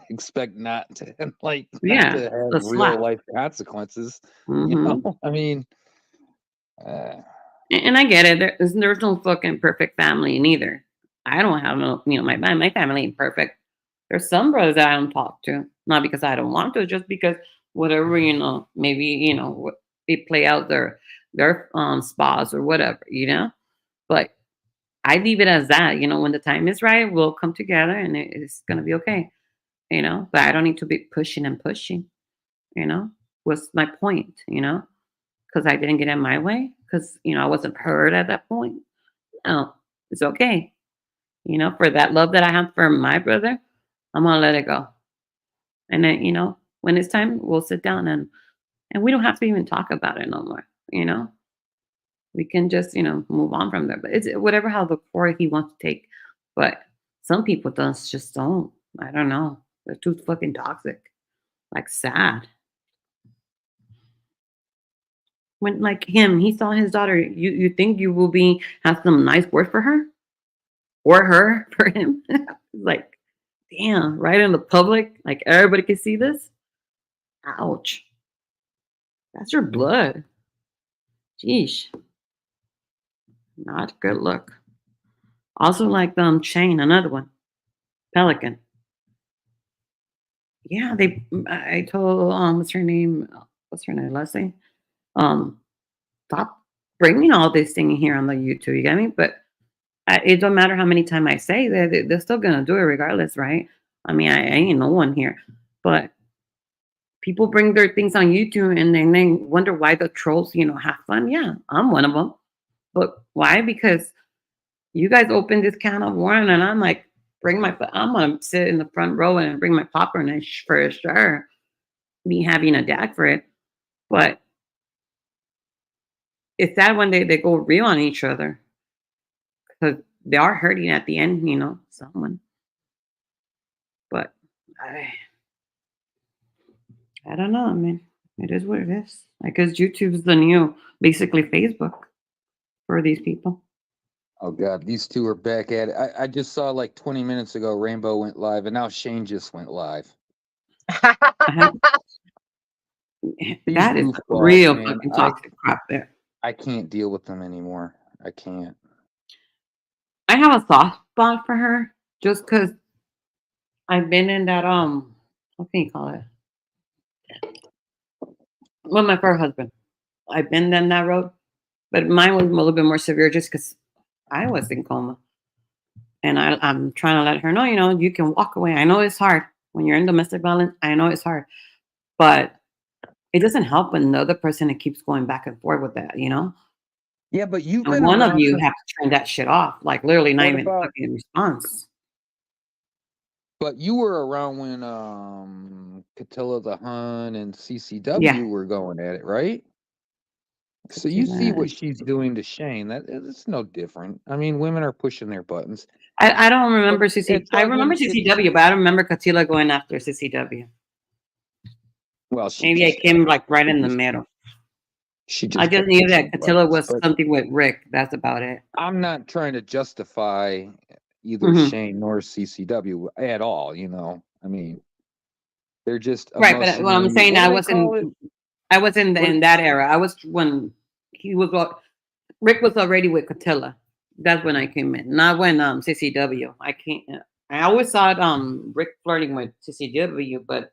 expect not to have the real slap. life consequences. Mhm. I mean, And I get it. There's no fucking perfect family neither. I don't have no, my family ain't perfect. There's some brothers that I don't talk to, not because I don't want to, just because whatever, maybe, they play out their spas or whatever, But I leave it as that, when the time is right, we'll come together and it's gonna be okay, But I don't need to be pushing and pushing, What's my point, Because I didn't get in my way, because I wasn't heard at that point. No, it's okay, For that love that I have for my brother, I'm gonna let it go. And then, when it's time, we'll sit down and And we don't have to even talk about it no more, you know? We can just, move on from there. But it's whatever how the forward he wants to take. But some people just don't. I don't know. They're too fucking toxic. Like sad. When like him, he saw his daughter. You think you will have some nice words for her? Or her for him? Like, damn, right in the public, like everybody can see this. Ouch. That's your blood. Jeez. Not a good look. Also like Shane, another one. Pelican. Yeah, I told what's her name? Leslie? Stop bringing all this thing here on the YouTube, you get me? But it don't matter how many times I say that, they're still gonna do it regardless, right? I mean, I ain't no one here. But people bring their things on YouTube and then they wonder why the trolls, have fun. Yeah, I'm one of them. But why? Because you guys opened this can of worms, and I'm like, I'm gonna sit in the front row and bring my popcorn for sure. Me having a dag for it, but it's sad when they go real on each other because they are hurting at the end, someone. But I don't know. I mean, it is what it is. I guess YouTube is the new, basically Facebook for these people. Oh God, these two are back at it. I just saw like 20 minutes ago, Rainbow went live, and now Shane just went live. That is goofballs, real man. fucking toxic crap there. I can't deal with them anymore. I can't. I have a soft spot for her just because I've been in that what can you call it? Well, my first husband. I've been down that road, but mine was a little bit more severe just because I was in coma. And I'm trying to let her know, you can walk away. I know it's hard when you're in domestic violence. I know it's hard, but it doesn't help when the other person keeps going back and forth with that, Yeah, but you've And been one of around you since- have to turn that shit off, like literally not What even about- fucking response. But you were around when Catilla the Hun and CCW Yeah. were going at it, right? So you see what she's doing to Shane. That's no different. I mean, women are pushing their buttons. I don't remember But it I remember doesn't- CCW, but I don't remember Catilla going after CCW. Well, she Maybe I just- came like right in the middle. She just I just kept knew pushing that Catilla was buttons, but something with Rick. That's about it. I'm not trying to justify either Mhm. Shane nor CCW at all. I mean, they're just Right, but what I'm emotionally- saying, what I do they was call it? in that era. I was when Rick was already with Catilla. That's when I came in, not when CCW. I always thought Rick flirting with CCW, but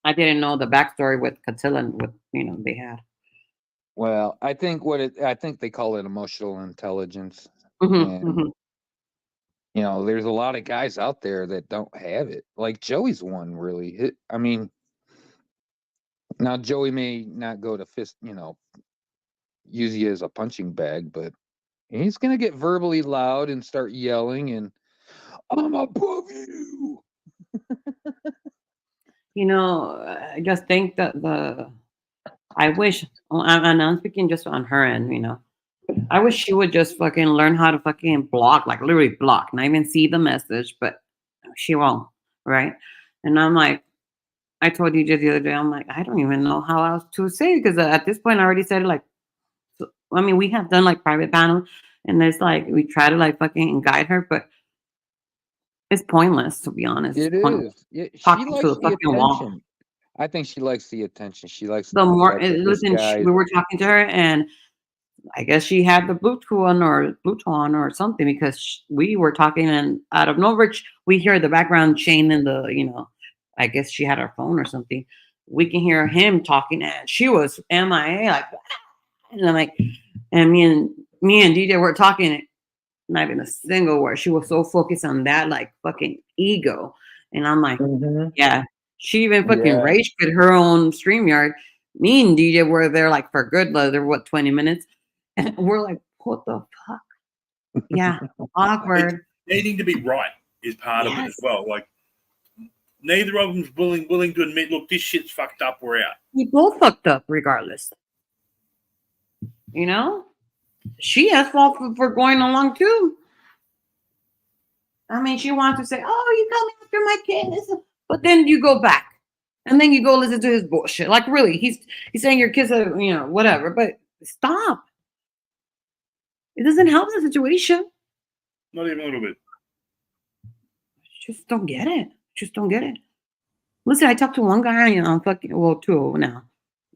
I didn't know the backstory with Catilla and what they had. Well, I think they call it emotional intelligence. Mhm, And mhm. There's a lot of guys out there that don't have it. Like Joey's one, really. I mean, now Joey may not go to fist, use you as a punching bag, but he's gonna get verbally loud and start yelling and I'm above you. I just think that I wish, and I'm speaking just on her end, I wish she would just fucking learn how to fucking block, like literally block, not even see the message, but she won't, right? And I'm like, I told you just the other day, I'm like, I don't even know how else to say, because at this point I already said it, like, I mean, we have done like private panels, and there's like, we try to like fucking guide her, but it's pointless, to be honest. It It's pointless. is. Yeah, she Talking to likes the the fucking wall. attention. I think she likes the attention. She likes The more, fact that this listen, guy- we were talking to her, and I guess she had the Bluetooth on or something, because we were talking, and out of nowhere, we hear the background Shane in the, I guess she had her phone or something. We can hear him talking, and she was MIA, like, and I'm like, and me and DJ were talking, not even a single word. She was so focused on that, like, fucking ego. And I'm like, Mhm. yeah, she even fucking Yeah. rage quit her own StreamYard. Me and DJ were there like for good, like, there were 20 minutes. And we're like, what the fuck? Yeah, awkward. Needing to be right is part of it as Yes. well. Like Neither of them's willing to admit, look, this shit's fucked up, we're out. We both fucked up regardless. You know? She has fault for going along too. I mean, she wants to say, oh, you come after my kid. But then you go back. And then you go listen to his bullshit. Like, really, he's saying your kids are, whatever. But stop. It doesn't help the situation. Not even a little bit. Just don't get it. Just don't get it. Listen, I talked to one guy on two now.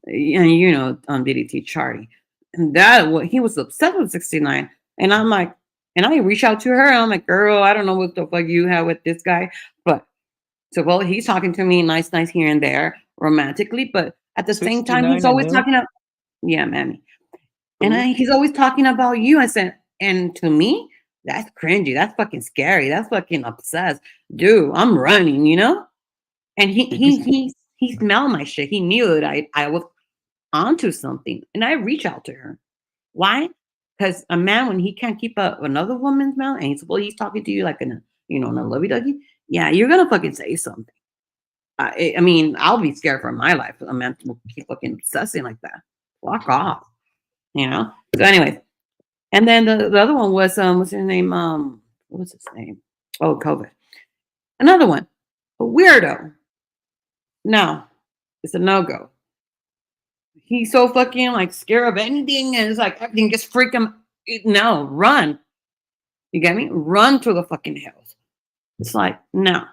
And on DDT Charlie. And he was obsessed with 69. And I'm like, and I reach out to her. And I'm like, girl, I don't know what the fuck you have with this guy. But well, he's talking to me nice here and there romantically. But at the same time, he's always talking about, yeah, mammy. And he's always talking about you. I said, and to me, that's cringy. That's fucking scary. That's fucking obsessed. Dude, I'm running, And he smelled my shit. He knew that I was onto something. And I reach out to her. Why? Because a man, when he can't keep up another woman's mouth, and he's talking to you like in a lovey-dovey, yeah, you're gonna fucking say something. I mean, I'll be scared for my life. A man will keep fucking obsessing like that. Walk off. So anyways. And then the other one was what's his name? What was his name? Oh, COVID. Another one. A weirdo. No, it's a no-go. He's so fucking like scared of anything, and it's like everything just freak him. No, run. You get me? Run to the fucking hills. It's like, no.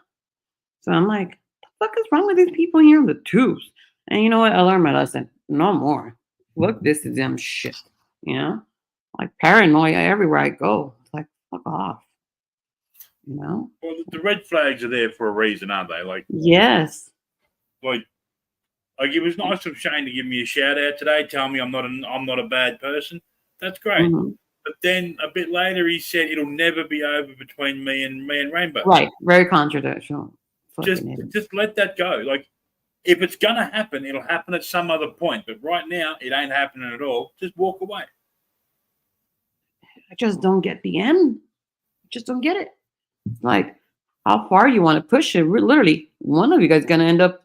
So I'm like, what the fuck is wrong with these people here in the tubes? And you know what? I learned my lesson. No more. Look, this is them shit. Like paranoia everywhere I go. It's like, fuck off. Well, the red flags are there for a reason, aren't they? Like, yes. Like it was nice of Shane to give me a shout out today, tell me I'm not a bad person. That's great. Mm-hmm. But then a bit later he said it'll never be over between me and Rainbow. Right. Very controversial. Just let that go. Like, if it's gonna happen, it'll happen at some other point. But right now, it ain't happening at all. Just walk away. I just don't get the end. Just don't get it. Like, how far you want to push it? Literally, one of you guys gonna end up.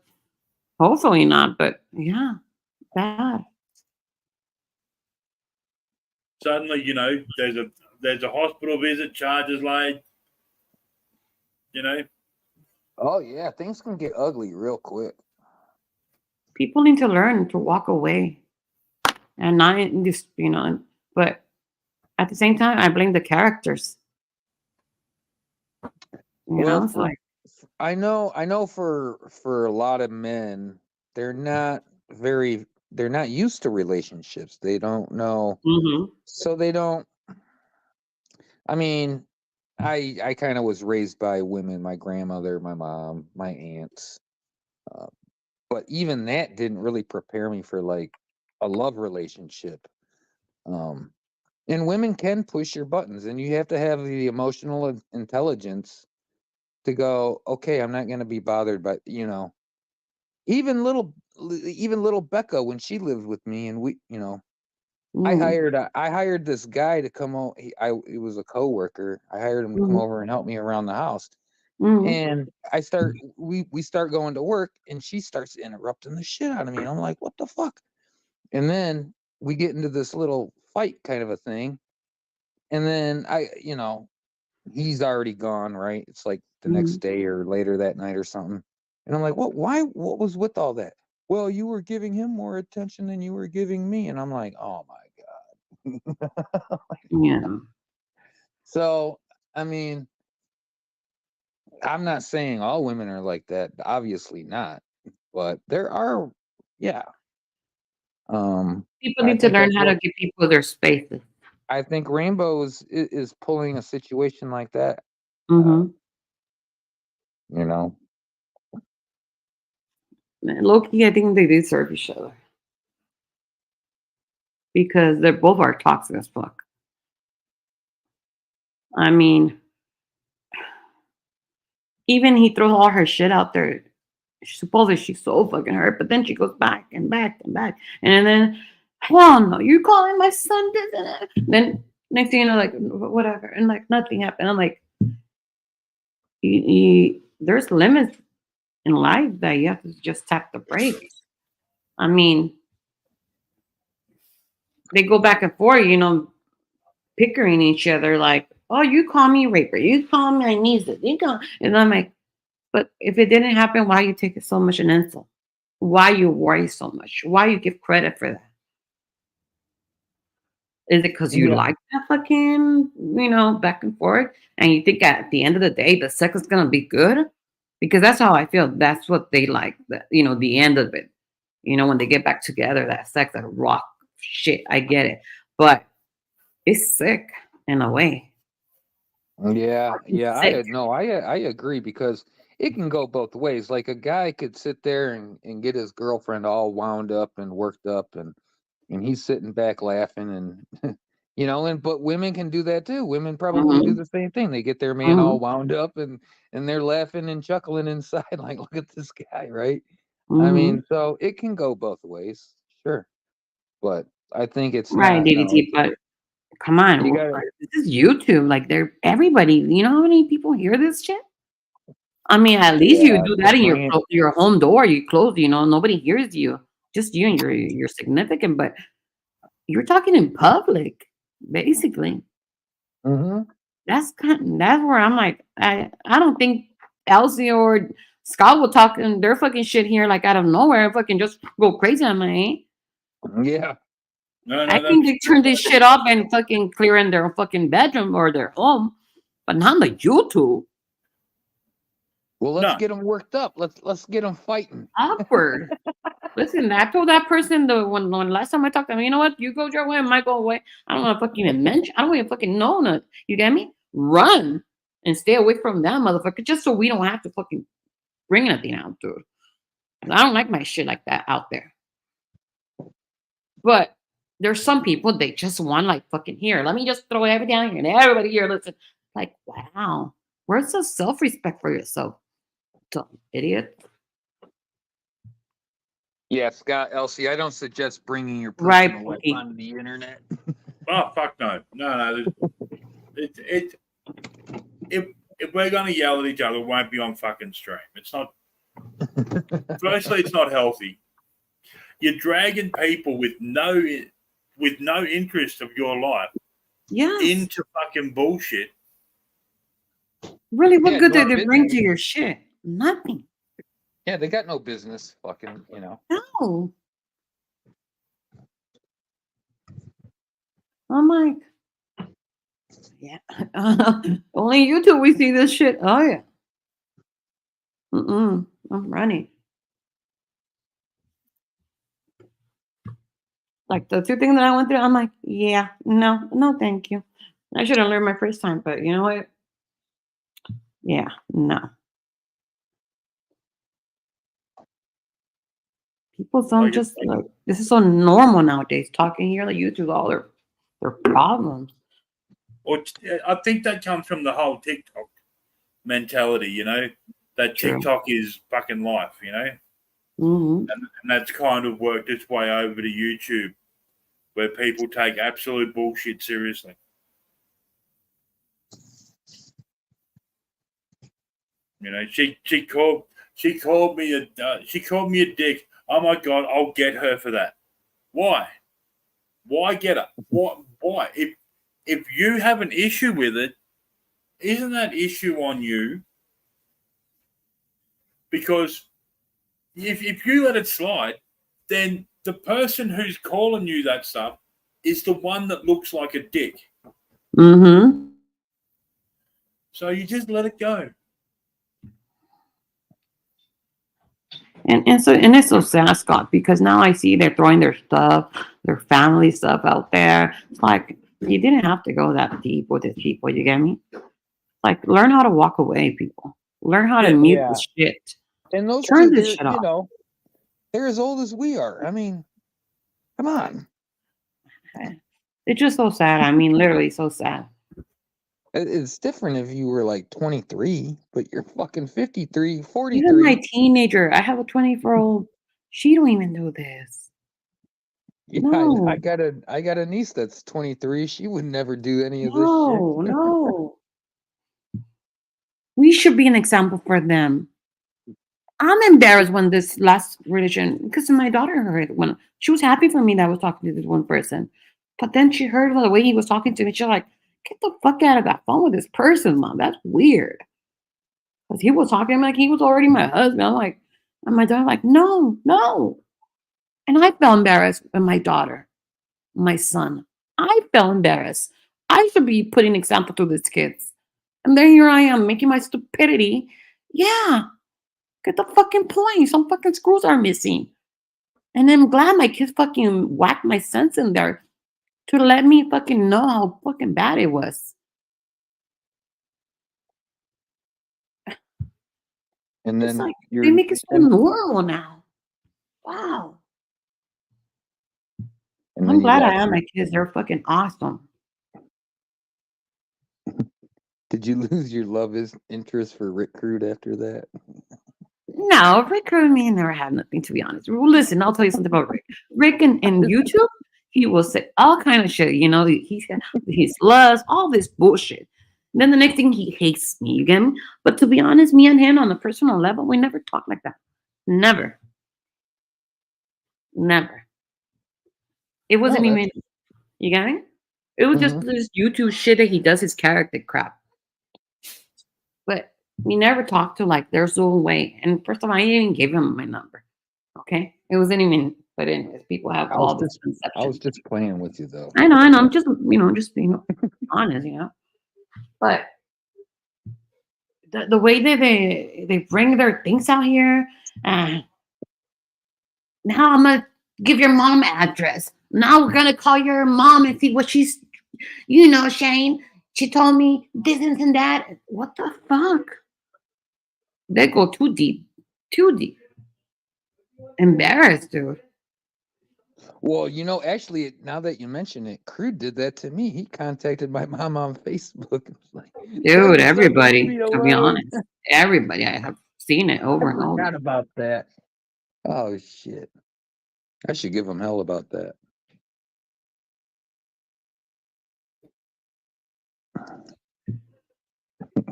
Hopefully not, but yeah, bad. Suddenly, there's a hospital visit, charges laid. Oh yeah, things can get ugly real quick. People need to learn to walk away, and not just But at the same time, I blame the characters. It's like. I know for a lot of men, they're not used to relationships. They don't know. Mm-hmm. So they don't. I mean, I kind of was raised by women, my grandmother, my mom, my aunts. But even that didn't really prepare me for like a love relationship. And women can push your buttons, and you have to have the emotional intelligence to go, okay, I'm not going to be bothered by, even little Becca, when she lived with me, and we, I hired this guy to come over. It was a coworker. I hired him to come over and help me around the house. And we start going to work, and she starts interrupting the shit out of me. And I'm like, what the fuck? And then we get into this little fight kind of a thing. And then he's already gone, right? It's like the next day or later that night or something. And I'm like, what was with all that? Well, you were giving him more attention than you were giving me. And I'm like, oh my God. Yeah. So, I mean, I'm not saying all women are like that. Obviously not. But there are, yeah. People need to learn how to give people their spaces. I think Rainbow is pulling a situation like that. Mm-hmm. Low-key, I think they deserve each other. Because they both are toxic as fuck. I mean, even he throws all her shit out there. Supposedly she's so fucking hurt, but then she goes back and back and back. And then, hell no, you're calling my son this. Then next thing you know, like, whatever. And like, nothing happened. I'm like, there's limits in life that you have to just tap the brakes. I mean, they go back and forth, pickering each other like, oh, you call me raper, you call me Anisa, and I'm like, but if it didn't happen, why you take it so much an insult? Why you worry so much? Why you give credit for that? Is it because you Yeah. like that fucking, back and forth, and you think at the end of the day the sex is gonna be good? Because that's how I feel. That's what they like. The end of it. When they get back together, that sex, that rock shit. I get it, but it's sick in a way. Yeah, Sick. I agree because it can go both ways. Like a guy could sit there and get his girlfriend all wound up and worked up and he's sitting back laughing and but women can do that too. Women probably do Mhm, the same thing. They get their man mhm, all wound up and they're laughing and chuckling inside like look at this guy, right? I mhm. mean, so it can go both ways, sure. But I think it's Right, not no, DDT, but come on, you gotta this is YouTube. Like, they're everybody. You know how many people hear this shit? I mean, at least you yeah, do to that in bring it your home door. You close. Nobody hears you. Just you and your significant. But you're talking in public, basically. mhm. That's where I'm like, I don't think Elsie or Scott will talk in their fucking shit here like out of nowhere and fucking just go crazy on my. Yeah. No, I no, think that's they turn this shit off and fucking clear in their fucking bedroom or their home, but not like YouTube. Well, let's no. get them worked up. Let's get them fighting. Awkward. Listen, I told that person when last time I talked to him, you know what? You go your way, I might go away. I don't want to fucking even mention. I don't even fucking know nothing. You get me? Run and stay away from that motherfucker, just so we don't have to fucking bring anything out, dude. I don't like my shit like that out there. But there's some people they just want like fucking here. Let me just throw everything out here and everybody here listen. Like, wow, where's the self-respect for yourself, dumb idiot? Yeah, Scott, Elsie, I don't suggest bringing your Right, personal life Pookie. onto the internet. Oh fuck no, no. It if we're gonna yell at each other, it won't be on fucking stream. It's not. Firstly, it's not healthy. You're dragging people with no interest of your life Yes. into fucking bullshit. Really, what Yeah, good no did they bring business. to your shit? Nothing. Yeah, they got no business fucking, No. I'm like, yeah. Only YouTube we see this shit. Oh yeah. I'm running. Like the two things that I went through, I'm like, yeah, no, thank you. I should have learned my first time, but you know what? Yeah, no. People don't Like, just like this is so normal nowadays. Talking here like YouTube, all their problems. or I think that comes from the whole TikTok mentality. That True. TikTok is fucking life. Hmm. And that's kind of worked its way over to YouTube, where people take absolute bullshit seriously. She called me a dick. Oh my god, I'll get her for that. Why? Why get her? Why? If you have an issue with it, isn't that issue on you? Because if you let it slide, then the person who's calling you that stuff is the one that looks like a dick. Mm-hmm. So you just let it go. And it's so sad, Scott, because now I see they're throwing their stuff, their family stuff out there. It's like you didn't have to go that deep with these people. You get me? Like, learn how to walk away, people. Learn how to mute Yeah. the shit. And those Turn two, this they're, shit off. they're as old as we are. I mean, come on. It's just so sad. I mean, literally so sad. It's different if you were like 23, but you're fucking 53, 43. Even my teenager, I have a 24-year-old. She don't even do this. Yeah, No. I got a niece that's 23. She would never do any of this No, shit. no. We should be an example for them. I'm embarrassed when this last religion, because my daughter heard when she was happy for me that I was talking to this one person, but then she heard the way he was talking to me. She's like, "Get the fuck out of that phone with this person, mom. That's weird." Because he was talking like he was already my husband. I'm like, and my daughter like, "No, no." And I felt embarrassed with my daughter, my son. I felt embarrassed. I should be putting example to these kids. And then here I am making my stupidity. Yeah, get the fucking point. Some fucking screws are missing. And I'm glad my kids fucking whacked my sense in there to let me fucking know how fucking bad it was. And It's then like you're they make it so and, normal now. Wow. and I'm then you glad I watch. have my kids. They're fucking awesome. Did you lose your interest for Rick Crude after that? No, Rick and me never had nothing, to be honest. Well, listen, I'll tell you something about Rick. Rick and YouTube, he will say all kind of shit. You know, he's loves all this bullshit. Then the next thing he hates me. You get me? But to be honest, me and him on a personal level, we never talk like that. Never, never. It wasn't Oh, even. You get me? It was just Mhm. this YouTube shit that he does his character crap. But we never talked to like there's no way. And first of all, I didn't even give him my number. Okay, it wasn't even. But anyways, people have I was all this just I was conception. just playing with you though. I know, I That's know. I'm all. just just being honest, you know. But the way that they bring their things out here, uh, now I'm gonna give your mom address. Now we're gonna call your mom and see what she's. You know, Shane. She told me this and that. What the fuck? They go too deep, too deep. Embarrassed, dude. Well, actually, now that you mention it, Crude did that to me. He contacted my mom on Facebook. And was like, tell Dude, your son to leave everybody, me to be alone. honest, everybody, I have seen it I over and over. forgot about that. Oh shit! I should give him hell about that.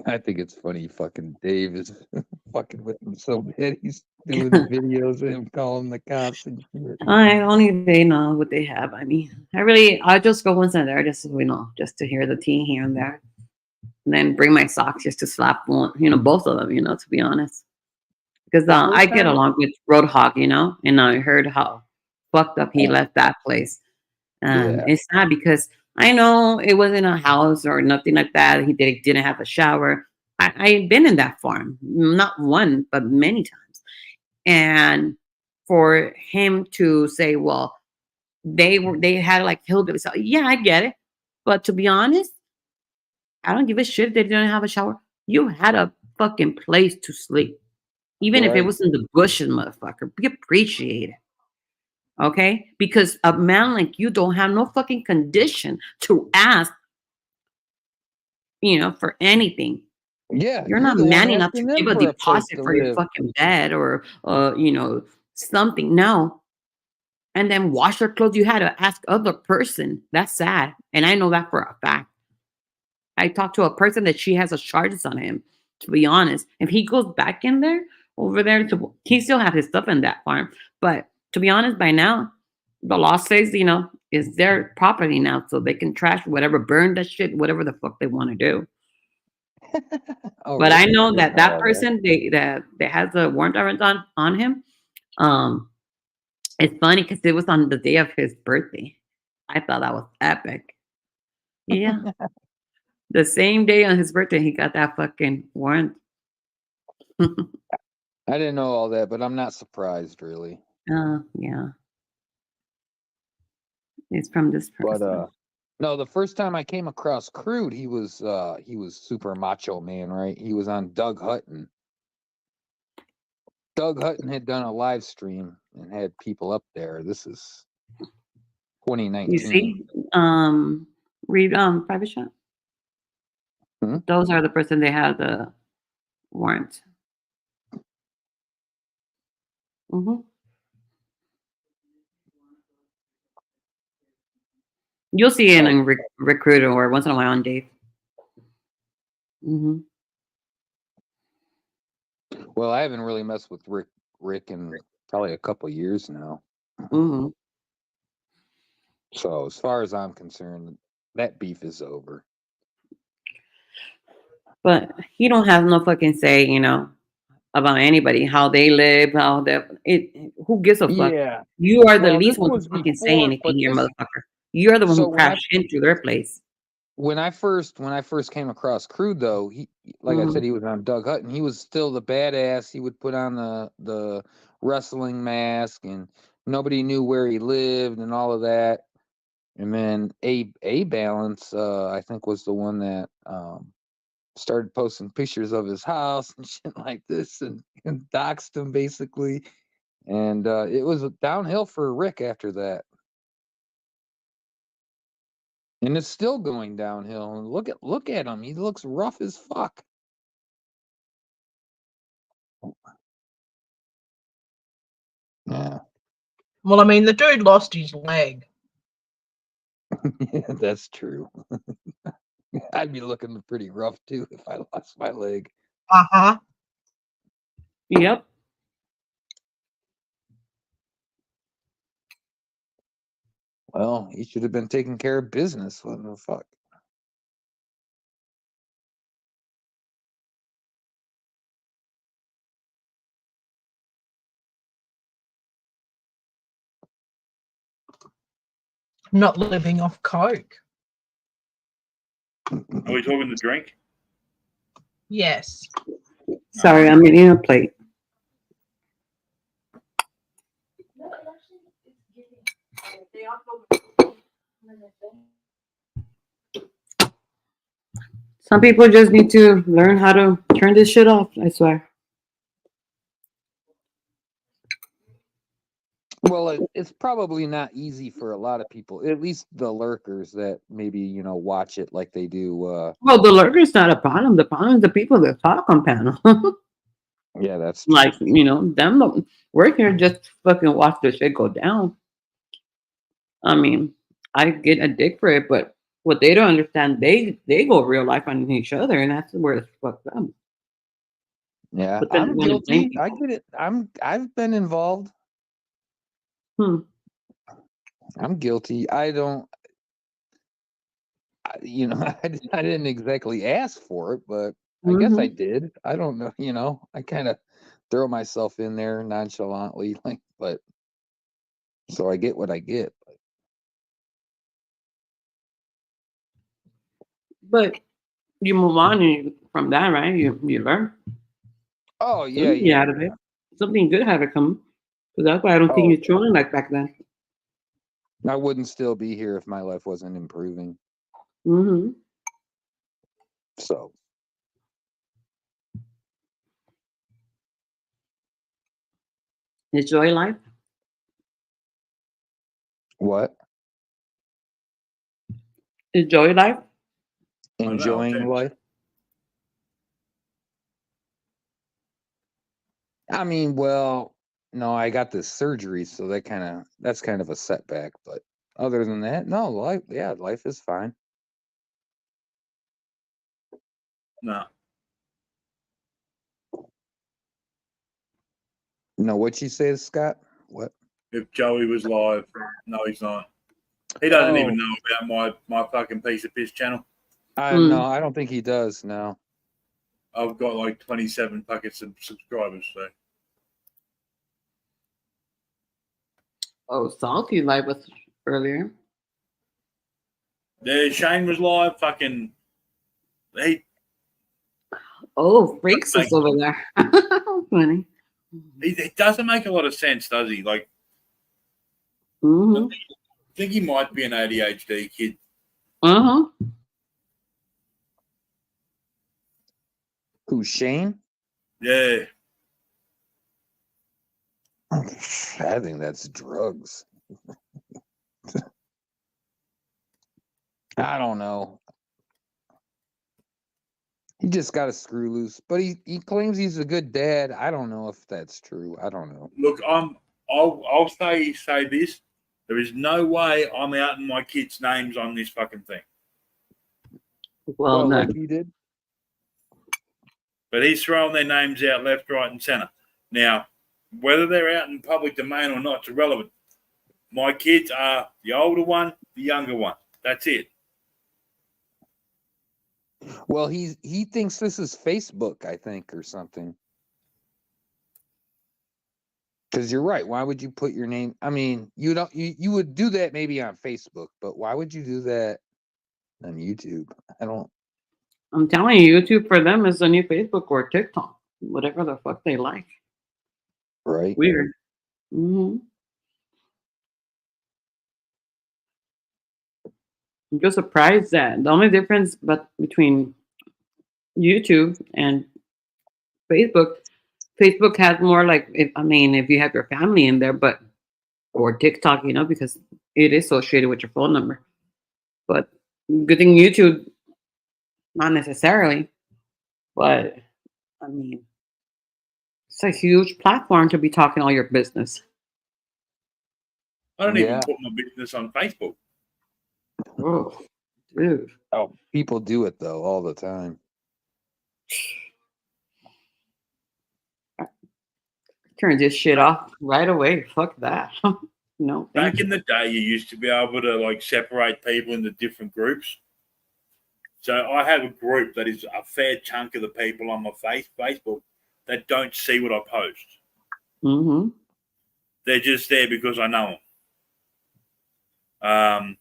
I think it's funny. Fucking Dave is fucking with him so bad. He's doing videos of him calling the cops and shit. I only they know what they have. I mean, I just go once in there, just just to hear the tea here and there, and then bring my socks just to slap one, both of them. To be honest, because The first I get time, along with Roadhog, and I heard how fucked up he oh, left that place. yeah, It's sad because I know it wasn't a house or nothing like that. He didn't have a shower. I've been in that farm, not one, but many times. And for him to say, well, they had like hillbillies. So, yeah, I get it. But to be honest, I don't give a shit if they didn't have a shower. You had a fucking place to sleep. Even if it right. was in the bushes, motherfucker. Be appreciated. Okay? Because a man like you don't have no fucking condition to ask, for anything. Yeah, You're you're not the one man enough asking to them give a for a place deposit to for your live. fucking bed or something. No. And then wash your clothes. You had to ask other person. That's sad. And I know that for a fact. I talked to a person that she has a charges on him, to be honest. If he goes back in there, over there, he still have his stuff in that farm. But to be honest, by now, the law says, is their property now. So they can trash whatever, burn that shit, whatever the fuck they want to do. Oh, But I really? I know didn't that know that all that. person they has a warrant on him. Um, it's funny because it was on the day of his birthday. I thought that was epic. Yeah, the same day on his birthday, he got that fucking warrant. I didn't know all that, but I'm not surprised really. Yeah, it's from this But person. no, the first time I came across Crude, he was super macho man, right? He was on Doug Hutton. Doug Hutton had done a live stream and had people up there. This is You 2019. see, read private shot. Hmm? Those are the person they have the warrant. hmm You'll see it Oh, in Recruiter or once in a while on Dave. Well, I haven't really messed with Rick in probably a couple years now. Hmm. So as far as I'm concerned, that beef is over. But he don't have no fucking say, about anybody, how they live, how it. Who gives a fuck? Yeah. You are the Well, this least one to was fucking say before, anything but here, this. motherfucker. You're the one So who crashed into their place. when I first came across Crude, though, he, like I Mhm. said, he was on Doug Hutton. He was still the badass. He would put on the wrestling mask, and nobody knew where he lived and all of that. And then A Balance, I think, was the one that started posting pictures of his house and shit like this, and doxed him basically. And it was downhill for Rick after that. And it's still going downhill. And look at him. He looks rough as fuck. Yeah, Well, I mean, the dude lost his leg. yeah, that's true. I'd be looking pretty rough too if I lost my leg. Uh-huh. Yep. Well, he should have been taking care of business. What the fuck? Not living off coke. Are we talking the drink? Yes. Sorry, I'm eating a plate. Some people just need to learn how to turn this shit off, I swear. Well, it's probably not easy for a lot of people, at least the lurkers that maybe, watch it like they do. Well, the lurker's not a problem. The problem is the people that talk on panel. Yeah, that's true. Like, them don't work here just to fucking watch the shit go down. I mean, I get a dick for it, but what they don't understand, they go real life on each other, and that's where it's fucked up. Yeah, But then they I'm wanna blame guilty. I people. get it. I've been involved. Hmm. I'm guilty. I don't, I didn't exactly ask for it, but I guess I Mhm. did. I don't know. I kind of throw myself in there nonchalantly, but so I get what I get. But you move on from that, right? You learn Oh yeah, something yeah, out of yeah. it. Something good had to come. So that's why I don't think Oh, you're trolling like back then. I wouldn't still be here if my life wasn't improving. Mm-hmm. So Enjoy life. what? Enjoy life. don't know, Enjoying James. life? I mean, well, no, I got this surgery, so that's kind of a setback. But other than that, no, life is fine. No. No, what you say, Scott? What? If Joey was live, no, he's not. He doesn't Oh, even know about my fucking piece of piss channel. no, I don't think he does. No. I've got like 27 packets of subscribers, so Oh, Salty life was earlier. there. Shane was live. Fucking, he Oh, Freaks is over there. Funny. it doesn't make a lot of sense, does he? Like, Mm-hmm. I think he might be an ADHD kid. Uh-huh. Who, Shane? Yeah, I think that's drugs. I don't know. He just got a screw loose, but he claims he's a good dad. I don't know if that's true. I don't know. look, I'll say this. There is no way I'm outing my kids' names on this fucking thing. Well, like then. he did. But he's throwing their names out left, right, and centre. Now, whether they're out in public domain or not, it's irrelevant. My kids are the older one, the younger one. That's it. Well, he thinks this is Facebook, I think, or something. Because you're right. Why would you put your name? I mean, you would do that maybe on Facebook, but why would you do that on YouTube? I don't. I'm telling you, YouTube for them is the new Facebook or TikTok, whatever the fuck they like. Right. Weird. Hmm. I'm just surprised that the only difference between YouTube and Facebook has more like, if you have your family in there, but or TikTok, because it is associated with your phone number. But good thing YouTube, not necessarily, but I mean, it's a huge platform to be talking all your business. I don't even Yeah. put my business on Facebook. Oh, dude. Oh, people do it though all the time. Turn this shit off right away. Fuck that. No. thank Back in the day, you used to be able to like separate people into different groups. So I have a group that is a fair chunk of the people on my Facebook that don't see what I post. Mm-hmm. They're just there because I know them.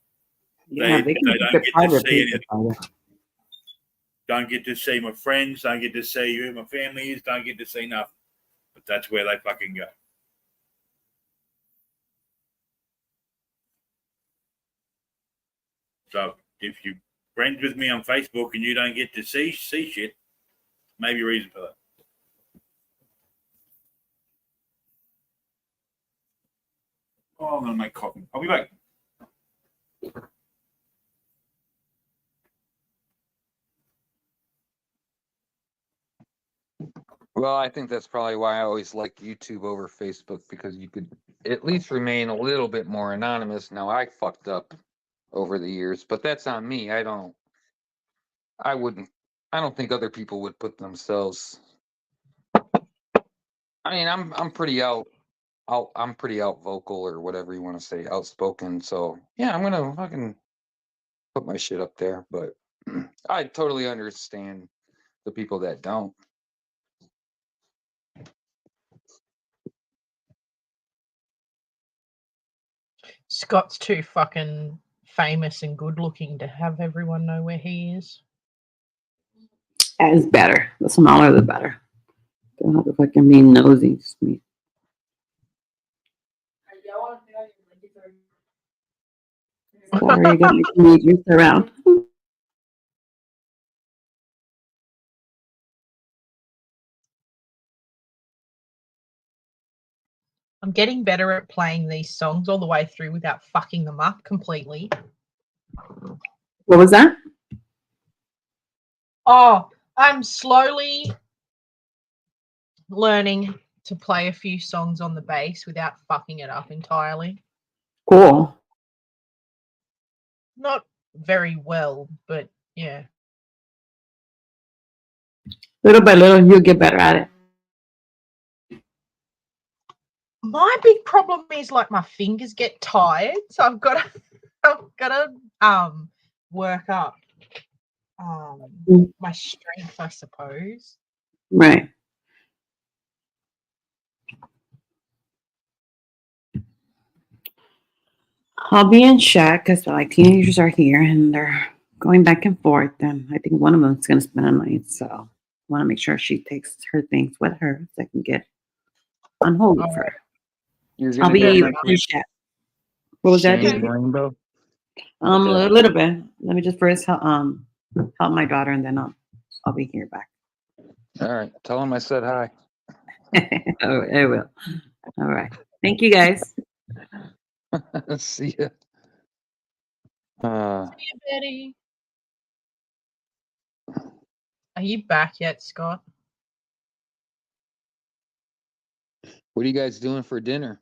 Yeah, They can don't keep get to private, see keep anything. it private. Don't get to see my friends. Don't get to see who my family is. Don't get to see nothing. But that's where they fucking go. So if you're friends with me on Facebook and you don't get to see shit, maybe a reason for that. Oh, I'm gonna make coffee. I'll be back. Well, I think that's probably why I always like YouTube over Facebook, because you could at least remain a little bit more anonymous. Now, I fucked up over the years, but that's on me. I don't think other people would put themselves. I mean, I'm pretty I'm pretty out vocal, or whatever you want to say, outspoken. So yeah, I'm gonna fucking put my shit up there, but I totally understand the people that don't. Scott's too fucking famous and good looking to have everyone know where he is. That is better. The smaller, the better. Don't have to fucking be nosy. Just me. Sorry, I got my teenagers around. I'm getting better at playing these songs all the way through without fucking them up completely. What was that? Oh, I'm slowly learning to play a few songs on the bass without fucking it up entirely. Cool. Not very well, but yeah. Little by little, you'll get better at it. My big problem is like my fingers get tired, so I've got to work up my strength, I suppose. Right. I'll be in check because like teenagers are here and they're going back and forth, and I think one of them is going to spend a night, so I want to make sure she takes her things with her so I can get on hold with her. I'll be in check. What was that? Shane Rainbow? A little bit. Let me just first help my daughter, and then I'll be here back. All right. Tell him I said hi. Oh, I will. All right. Thank you, guys. See ya. See you, Betty. Are you back yet, Scott? What are you guys doing for dinner?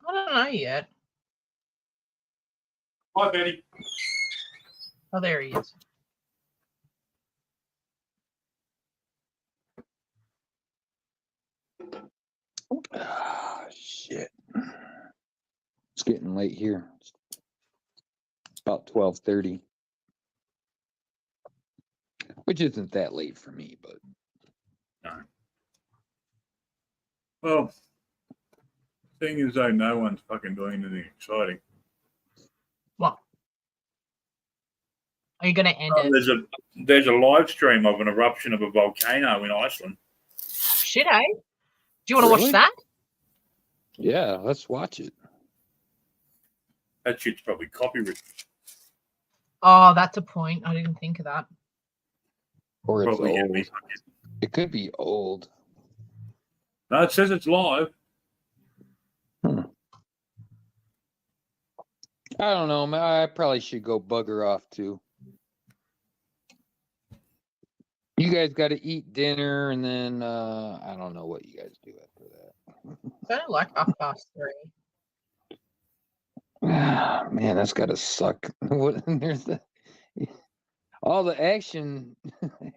I don't know yet. Hi, Betty. Oh, there he is. Ah, shit. It's getting late here. It's about 12:30. Which isn't that late for me, but Well, thing is though, no one's fucking doing anything exciting. What? Are you gonna end it? There's a live stream of an eruption of a volcano in Iceland. Shit, eh? Do you want to Really? watch that? yeah, let's watch it. That shit's probably copywritten. Oh, that's a point. I didn't think of that. Or it's Probably old. be. It could be old. No, it says it's live. I don't know, man. I probably should go bugger off too. You guys got to eat dinner, and then I don't know what you guys do after that. I don't like 3:30. Man, that's gotta suck. What there's all the action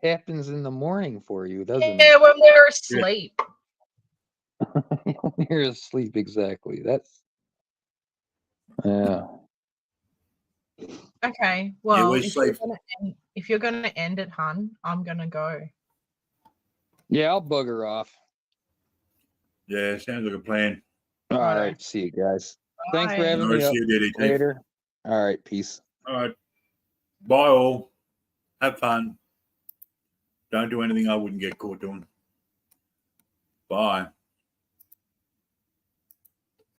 happens in the morning for you, doesn't Yeah, when we're asleep. it? When you're asleep, exactly. That's yeah. Okay, well, we if you're gonna end it, hun, I'm gonna go. Yeah, I'll bugger off. Yeah, sounds like a plan. All Righto. right, see you guys. Thanks for Bye. having No, me up see you, DDT. later. All right, peace. All right. Bye all. Have fun. Don't do anything I wouldn't get caught doing. Bye.